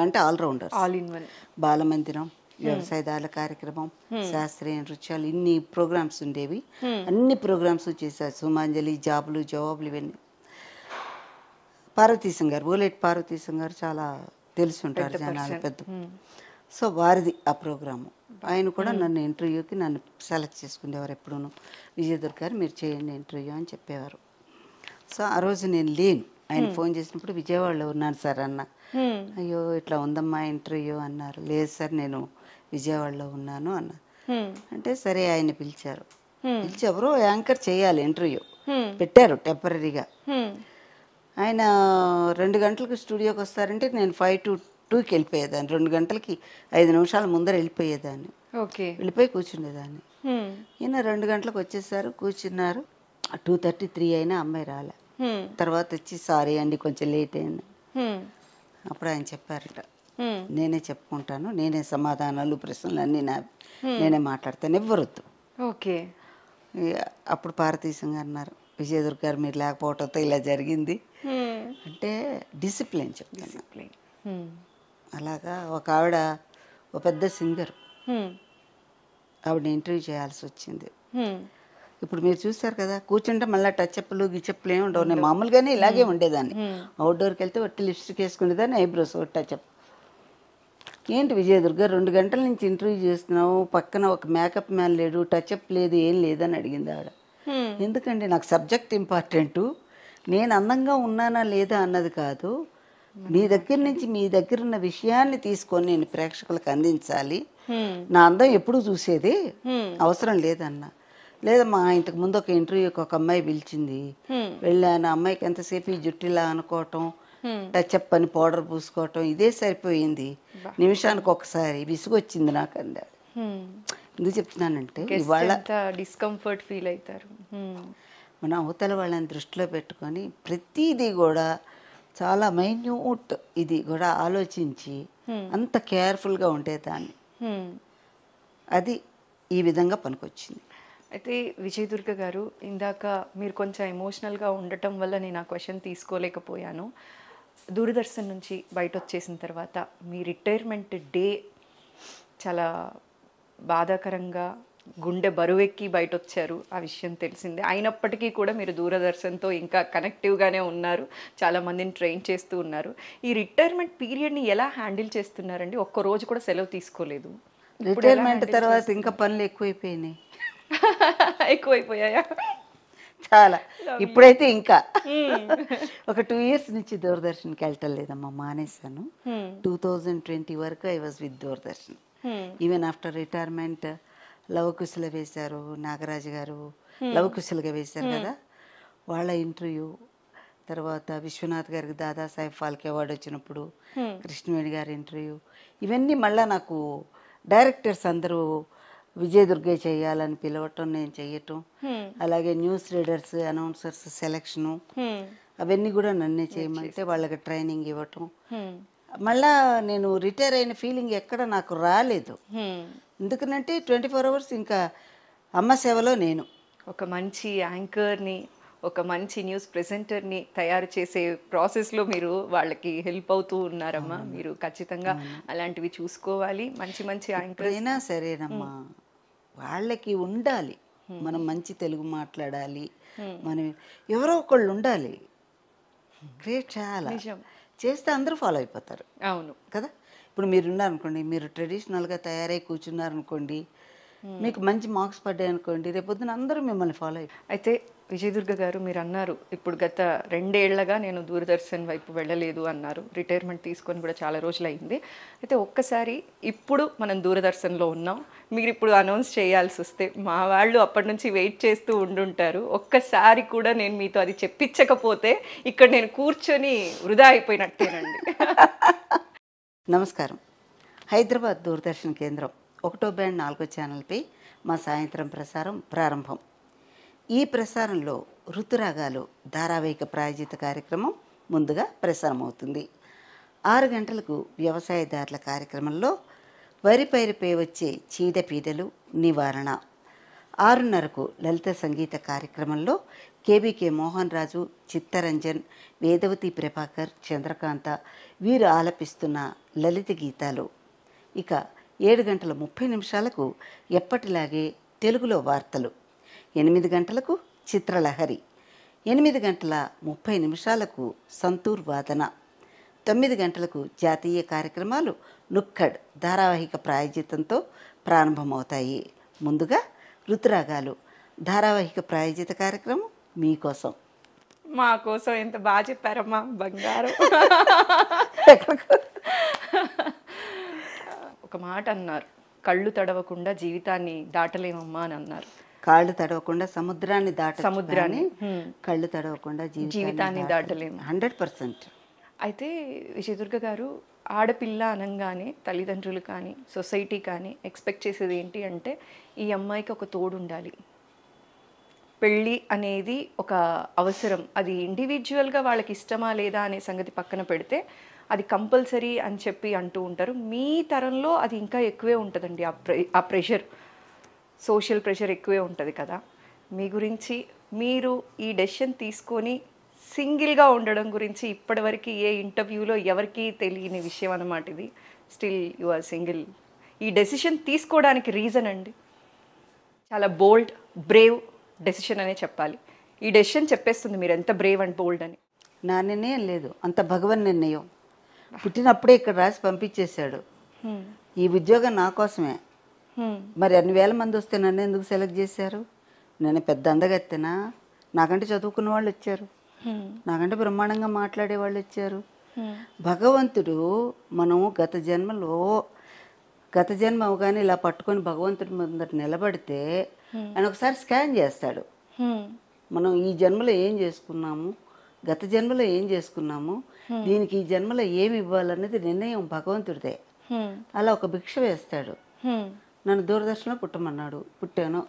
అంటే ఆల్రౌండర్. All in one. బాలమందిరం, వ్యవసాయదారుల కార్యక్రమం, శాస్త్రీయ నృత్యాలు, ఇన్ని ప్రోగ్రామ్స్ ఉండేవి. అన్ని ప్రోగ్రామ్స్ చేశారు. సుమాంజలి, జాబులు జవాబులు, ఇవన్నీ. పార్వతీశం గారు, ఓలేటి పార్వతీశం గారు చాలా తెలిసి ఉంటారు జనాలు, పెద్ద. సో వారిది ఆ ప్రోగ్రాము. ఆయన కూడా నన్ను ఇంటర్వ్యూకి నన్ను సెలెక్ట్ చేసుకునేవారు ఎప్పుడూను. విజయదుర్గ గారు మీరు చేయండి ఇంటర్వ్యూ అని చెప్పేవారు. సో ఆ రోజు నేను లేను. ఆయన ఫోన్ చేసినప్పుడు విజయవాడలో ఉన్నాను సార్ అన్న. అయ్యో ఇట్లా ఉందమ్మా ఇంటర్వ్యూ అన్నారు. లేదు సార్ నేను విజయవాడలో ఉన్నాను అన్న. అంటే సరే ఆయన పిలిచారు. పిలిచి ఎవరో యాంకర్ చేయాలి ఇంటర్వ్యూ పెట్టారు టెంపరీగా. ఆయన 2 గంటలకు స్టూడియోకి వస్తారంటే నేను 5 to 2కి వెళ్ళిపోయేదాన్ని. 2 గంటలకి 5 నిమిషాల ముందర వెళ్ళిపోయేదాన్ని. వెళ్ళిపోయి కూర్చునేదాన్ని. ఈయన 2 గంటలకు వచ్చేసారు, కూర్చున్నారు. 2:30, 3 అయినా అమ్మాయి రాలే. తర్వాత వచ్చి సారీ అండి కొంచెం లేట్ అయింది. అప్పుడు ఆయన చెప్పారట, నేనే చెప్పుకుంటాను, నేనే సమాధానాలు ప్రశ్నలు అన్నీ నేనే మాట్లాడతాను, ఎవ్వరొద్దు. ఓకే. అప్పుడు పార్వతీశం గారు అన్నారు, విజయదుర్గ గారు మీరు లేకపోవటంతో ఇలా జరిగింది అంటే డిసిప్లిన్ చెప్తాను. అలాగా ఒక ఆవిడ, ఒక పెద్ద సింగర్, ఆవిడ ఇంటర్వ్యూ చేయాల్సి వచ్చింది. ఇప్పుడు మీరు చూసారు కదా, కూర్చుంటే మళ్ళీ టచ్అప్లు గిచ్చప్లు ఏమి ఉండవు. నేను మామూలుగానే ఇలాగే ఉండేదాన్ని. అవుట్డోర్కి వెళ్తే ఒట్టి లిప్స్టిక్ వేసుకునేదాన్ని, ఐబ్రోస్ ఒకటి టచ్అప్. ఏంటి విజయదుర్గ 2 గంటల నుంచి ఇంటర్వ్యూ చేస్తున్నావు, పక్కన ఒక మేకప్ మ్యాన్ లేడు, టచ్అప్ లేదు, ఏం లేదని అడిగింది ఆవిడ. ఎందుకండి నాకు సబ్జెక్ట్ ఇంపార్టెంటు, నేను అందంగా ఉన్నానా లేదా అన్నది కాదు, మీ దగ్గర నుంచి మీ దగ్గర ఉన్న విషయాన్ని తీసుకొని నేను ప్రేక్షకులకు అందించాలి. నా అందం ఎప్పుడు చూసేది అవసరం లేదన్నా. లేదమ్మా ఇంతకు ముందు ఒక ఇంటర్వ్యూకి ఒక అమ్మాయి పిలిచింది, వెళ్ళాను. అమ్మాయికి ఎంతసేపు ఈ జుట్టిలా అనుకోవటం, టచ్అప్ అని పౌడర్ పూసుకోవటం, ఇదే సరిపోయింది. నిమిషానికి ఒకసారి విసుగొచ్చింది నాకు అందాడు. ఎందుకు చెప్తున్నానంటే ఇవాళ డిస్కంఫర్ట్ ఫీల్ అవుతారు. మన అవతల వాళ్ళని దృష్టిలో పెట్టుకొని ప్రతిదీ కూడా చాలా మైన్యూట్ ఇది కూడా ఆలోచించి అంత కేర్ఫుల్గా ఉండేదాన్ని. అది ఈ విధంగా పనికొచ్చింది. అయితే విజయదుర్గ గారు, ఇందాక మీరు కొంచెం ఎమోషనల్గా ఉండటం వల్ల నేను ఆ క్వశ్చన్ తీసుకోలేకపోయాను. దూరదర్శన్ నుంచి బయట వచ్చేసిన తర్వాత మీ రిటైర్మెంట్ డే చాలా బాధాకరంగా గుండె బరువెక్కి బయట వచ్చారు, ఆ విషయం తెలిసిందే. అయినప్పటికీ కూడా మీరు దూరదర్శన్తో ఇంకా కనెక్టివ్గానే ఉన్నారు, చాలామందిని ట్రైన్ చేస్తూ ఉన్నారు. ఈ రిటైర్మెంట్ పీరియడ్ని ఎలా హ్యాండిల్ చేస్తున్నారండి? ఒక్క రోజు కూడా సెలవు తీసుకోలేదు. రిటైర్మెంట్ తర్వాత ఇంకా పనులు ఎక్కువైపోయినాయి. ఎక్కువైపోయాయా? చాలా. ఇప్పుడైతే ఇంకా ఒక 2 years నుంచి దూరదర్శన్కి వెళ్ళటం లేదమ్మా, మానేశాను. 2020 వరకు I was with Doordarshan. Even after retirement లవకుశల వేశారు, నాగరాజు గారు లవకుశలుగా వేశారు కదా, వాళ్ళ ఇంటర్వ్యూ, తర్వాత విశ్వనాథ్ గారికి దాదాసాహెబ్ ఫాల్కే అవార్డు వచ్చినప్పుడు కృష్ణవేణి గారి ఇంటర్వ్యూ, ఇవన్నీ మళ్ళీ నాకు డైరెక్టర్స్ అందరూ విజయదుర్గే చేయాలని పిలవటం, నేను చెయ్యటం. అలాగే న్యూస్ రీడర్స్, అనౌన్సర్స్ సెలక్షను, అవన్నీ కూడా నన్నే చేయమంటే వాళ్ళకి ట్రైనింగ్ ఇవ్వటం. మళ్ళా నేను రిటైర్ అయిన ఫీలింగ్ ఎక్కడ నాకు రాలేదు. ఎందుకనంటే 24 hours ఇంకా అమ్మ సేవలో నేను. ఒక మంచి యాంకర్ని, ఒక మంచి న్యూస్ ప్రెజెంటర్ని తయారు చేసే ప్రాసెస్లో మీరు వాళ్ళకి హెల్ప్ అవుతూ ఉన్నారమ్మా. మీరు ఖచ్చితంగా అలాంటివి చూసుకోవాలి. మంచి మంచి యాంకర్ అయినా సరేనమ్మా, వాళ్ళకి ఉండాలి, మనం మంచి తెలుగు మాట్లాడాలి, మనం ఎవరో ఒకళ్ళు ఉండాలి. గ్రేట్, చాలా చేస్తే అందరూ ఫాలో అయిపోతారు. అవును కదా. ఇప్పుడు మీరు ఉన్నారనుకోండి, మీరు ట్రెడిషనల్గా తయారై కూర్చున్నారనుకోండి, మీకు మంచి మార్క్స్ పడ్డాయి అనుకోండి, రేపొద్దున అందరూ మిమ్మల్ని ఫాలో అయిపోయి. అయితే విజయదుర్గ గారు, మీరు అన్నారు ఇప్పుడు గత 2 ఏళ్లగా నేను దూరదర్శన్ వైపు వెళ్ళలేదు అన్నారు. రిటైర్మెంట్ తీసుకొని కూడా చాలా రోజులు అయింది. అయితే ఒక్కసారి ఇప్పుడు మనం దూరదర్శన్లో ఉన్నాం, మీరు ఇప్పుడు అనౌన్స్ చేయాల్సి వస్తే మా వాళ్ళు అప్పటి నుంచి వెయిట్ చేస్తూ ఉండుంటారు. ఒక్కసారి కూడా నేను మీతో అది చెప్పించకపోతే ఇక్కడ నేను కూర్చొని వృధా అయిపోయినట్టేనండి. నమస్కారం. హైదరాబాద్ దూరదర్శన్ కేంద్రం 1వ బ్యాండ్ 4వ ఛానల్పై మా సాయంత్రం ప్రసారం ప్రారంభం. ఈ ప్రసారంలో ఋతురాగాలు ధారావాహిక ప్రాయోజిత కార్యక్రమం ముందుగా ప్రసారమవుతుంది. 6 గంటలకు వ్యవసాయదారుల కార్యక్రమంలో వరి పైరుపై వచ్చే చీడపీడలు నివారణ, 6:30కు లలిత సంగీత కార్యక్రమంలో కేబీకే మోహన్ రాజు, చిత్తరంజన్, వేదవతి ప్రభాకర్, చంద్రకాంత వీరు ఆలపిస్తున్న లలిత గీతాలు. ఇక 7:30 ఎప్పటిలాగే తెలుగులో వార్తలు, 8 గంటలకు చిత్రలహరి, 8:30 సంతూర్ వాదన, 9 గంటలకు జాతీయ కార్యక్రమాలు నుక్కడ్ ధారావాహిక ప్రాయోజితంతో ప్రారంభమవుతాయి. ముందుగా ఋతురాగాలు ధారావాహిక ప్రాయోజిత కార్యక్రమం మీకోసం. మా కోసం ఎంత బాగా చెప్పారమ్మా, బంగారం. ఒక మాట అన్నారు, కళ్ళు తడవకుండా జీవితాన్ని దాటలేమమ్మా అని అన్నారు. కాళ్ళు తడవకుండా సముద్రాన్ని సముద్రాన్ని కళ్ళు తడవకుండా జీవితాన్ని దాటలేము. 100%. అయితే విజయదుర్గ గారు, ఆడపిల్ల అనగానే తల్లిదండ్రులు కానీ సొసైటీ కానీ ఎక్స్పెక్ట్ చేసేది ఏంటి అంటే ఈ అమ్మాయికి ఒక తోడు ఉండాలి, పెళ్ళి అనేది ఒక అవసరం, అది ఇండివిజువల్గా వాళ్ళకి ఇష్టమా లేదా అనే సంగతి పక్కన పెడితే అది కంపల్సరీ అని చెప్పి అంటూ ఉంటారు. మీ తరంలో అది ఇంకా ఎక్కువే ఉంటుందండి, ఆ ప్రెషర్, సోషల్ ప్రెషర్ ఎక్కువే ఉంటుంది కదా. మీ గురించి, మీరు ఈ డెసిషన్ తీసుకొని సింగిల్గా ఉండడం గురించి ఇప్పటివరకు ఏ ఇంటర్వ్యూలో ఎవరికీ తెలియని విషయం అన్నమాట ఇది. Still you are single. ఈ డెసిషన్ తీసుకోవడానికి రీజన్ అండి, చాలా బోల్డ్, బ్రేవ్ డెసిషన్ అనే చెప్పాలి. ఈ డెసిషన్ చెప్పేస్తుంది మీరు ఎంత బ్రేవ్ అండ్ బోల్డ్ అని. నా నిర్ణయం లేదు, అంత భగవన్ నిర్ణయం. పుట్టినప్పుడే ఇక్కడ రాసి పంపించేశాడు. ఈ ఉద్యోగం నా కోసమే. మరి అన్ని వేల మంది వస్తే నన్ను ఎందుకు సెలెక్ట్ చేశారు? నేను పెద్ద అందగత్తెనా? నాకంటే చదువుకున్న వాళ్ళు వచ్చారు, నాకంటే బ్రహ్మాండంగా మాట్లాడే వాళ్ళు వచ్చారు. భగవంతుడు, మనము గత జన్మ అవగానే ఇలా పట్టుకొని భగవంతుడి ముందర నిలబడితే ఆయన ఒకసారి స్కాన్ చేస్తాడు. మనం ఈ జన్మలో ఏం చేసుకున్నాము, గత జన్మలో ఏం చేసుకున్నాము, దీనికి ఈ జన్మలో ఏమి ఇవ్వాలనేది నిర్ణయం భగవంతుడిదే. అలా ఒక భిక్ష వేస్తాడు. నన్ను దూరదర్శన్లో పుట్టమన్నాడు, పుట్టాను.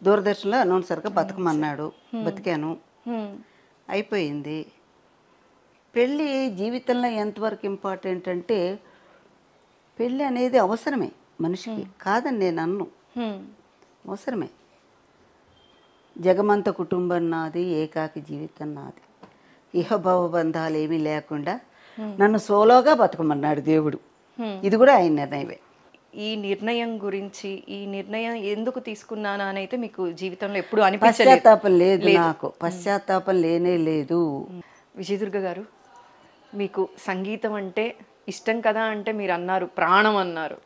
దూరదర్శన్లో అనౌన్సర్గా బతకమన్నాడు, బతికాను, అయిపోయింది. పెళ్ళి జీవితంలో ఎంతవరకు ఇంపార్టెంట్ అంటే, పెళ్ళి అనేది అవసరమే మనిషికి, కాదని నేను అన్ను, అవసరమే. జగమంత కుటుంబం నాది, ఏకాకి జీవితం నాది, ఇహభవ బంధాలు ఏమీ లేకుండా నన్ను సోలోగా బతకమన్నాడు దేవుడు. ఇది కూడా ఆయన నిర్ణయమే. ఈ నిర్ణయం గురించి, ఈ నిర్ణయం ఎందుకు తీసుకున్నానా అని అయితే మీకు జీవితంలో ఎప్పుడు అనిపించలేదు? పశ్చాత్తాపం లేదు, నాకు పశ్చాత్తాపం లేనే లేదు. విజయదుర్గ గారు, మీకు సంగీతం అంటే ఇష్టం కదా అంటే మీరు అన్నారు ప్రాణం అన్నారు.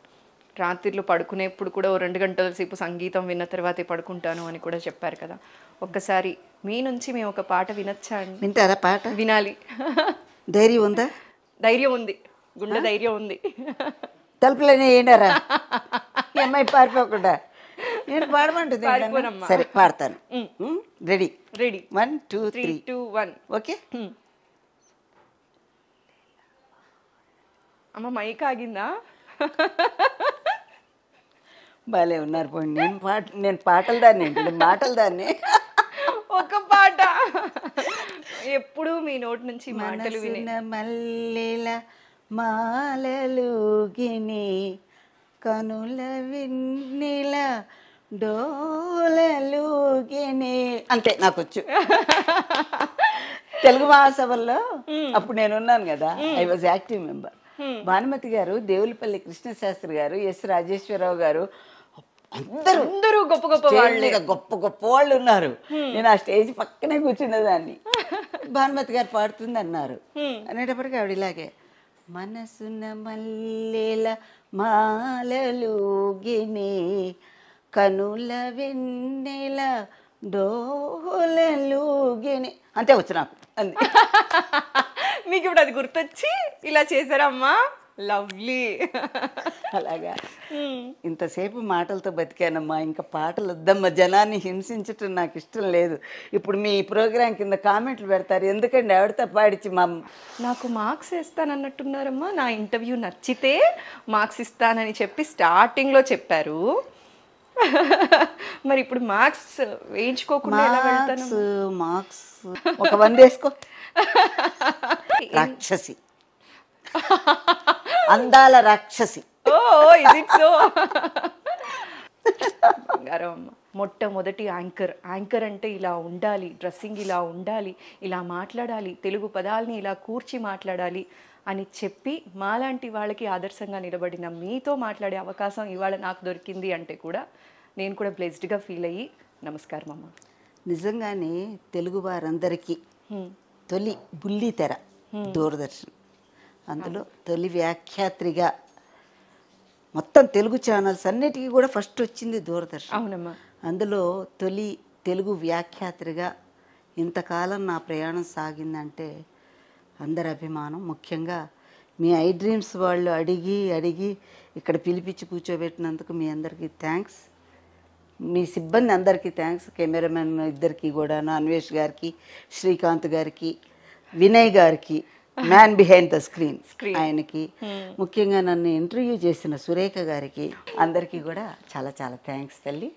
రాత్రిలో పడుకునేప్పుడు కూడా 2 గంటల సేపు సంగీతం విన్న తర్వాతే పడుకుంటాను అని కూడా చెప్పారు కదా. ఒక్కసారి మీ నుంచి మేము ఒక పాట వినొచ్చా అండి? వింటారా పాట? వినాలి. ధైర్యం ఉందా? ధైర్యం ఉంది, గుండె ధైర్యం ఉంది. తలుపులనే ఏండారా ఈ అమ్మాయి పారిపోకుండా? నేను పాడమంటుంది. సరే పాడతాను. రెడీ? రెడీ. 1 2 3 2 1. ఓకే. అమ్మ మైక్ ఆగిందా? భలే ఉన్నారు పోండి. నేను పాటలు దాన్ని, మాటలు దాన్ని. ఒక పాట ఎప్పుడు మీ నోటి నుంచి మాటలు వినే. మల్లెల మాలలు గిని కనుల విన్నెల డోలలు గిని, అంతే నాకు వచ్చు. తెలుగు మహాసభల్లో అప్పుడు నేను ఉన్నాను కదా, I was active member. Bhanumathi గారు, దేవులపల్లి కృష్ణశాస్త్రి గారు, ఎస్ రాజేశ్వరరావు గారు, అందరూ గొప్ప గొప్ప వాళ్ళు ఉన్నారు. నేను ఆ స్టేజ్ పక్కనే కూర్చున్నదాన్ని. భానుమతి గారు పాడుతుంది అన్నారు. అనేటప్పటికీ ఆవిడ ఇలాగే, మనసున మల్లెల మాలలు గిని కనుల వెన్నెల డోలలుగిని అంతే వచ్చు నాకు అంది. మీకు ఇప్పుడు అది గుర్తొచ్చి ఇలా చేశారమ్మా, లవ్లీ. అలాగా ఇంతసేపు మాటలతో బతికానమ్మా, ఇంకా పాటలు వద్దమ్మా, జనాన్ని హింసించటం నాకు ఇష్టం లేదు. ఇప్పుడు మీ ప్రోగ్రాం కింద కామెంట్లు పెడతారు, ఎందుకండి ఆవిడతో పాడిచి మా నాకు మార్క్స్ ఇస్తానన్నట్టున్నారమ్మా. నా ఇంటర్వ్యూ నచ్చితే మార్క్స్ ఇస్తానని చెప్పి స్టార్టింగ్లో చెప్పారు. మరి ఇప్పుడు మార్క్స్ వేయించుకోకుండా ఎలా వెళ్తాను? మార్క్స్ ఒక 100 వేసుకో. రాక్షసి, అందాల రాక్షసి. Oh is it so? బంగారం అమ్మ, మొట్టమొదటి యాంకర్ అంటే ఇలా ఉండాలి, డ్రెస్సింగ్ ఇలా ఉండాలి, ఇలా మాట్లాడాలి, తెలుగు పదాలని ఇలా కూర్చి మాట్లాడాలి అని చెప్పి మాలాంటి వాళ్ళకి ఆదర్శంగా నిలబడిన మీతో మాట్లాడే అవకాశం ఇవాళ నాకు దొరికింది అంటే కూడా నేను కూడా బ్లెస్డ్గా ఫీల్ అయ్యి నమస్కారం అమ్మ. నిజంగానే తెలుగు వారందరికీ తొలి బుల్లి తెర దూరదర్శన్. అందులో తొలి వ్యాఖ్యాత్రిగా మొత్తం తెలుగు ఛానల్స్ అన్నిటికీ కూడా ఫస్ట్ వచ్చింది దూరదర్శన్. అవునమ్మా. అందులో తొలి తెలుగు వ్యాఖ్యాత్రిగా ఇంతకాలం నా ప్రయాణం సాగిందంటే అందరి అభిమానం. ముఖ్యంగా మీ ఐ డ్రీమ్స్ వాళ్ళు అడిగి ఇక్కడ పిలిపించి కూర్చోబెట్టినందుకు మీ అందరికీ థ్యాంక్స్. మీ సిబ్బంది అందరికీ థ్యాంక్స్. కెమెరామెన్ ఇద్దరికి కూడా, అన్వేష్ గారికి, శ్రీకాంత్ గారికి, వినయ్ గారికి, మ్యాన్ బిహైండ్ ద స్క్రీన్ ఆయనకి, ముఖ్యంగా నన్ను ఇంటర్వ్యూ చేసిన సురేఖ గారికి, అందరికీ కూడా చాలా చాలా థ్యాంక్స్ తల్లి.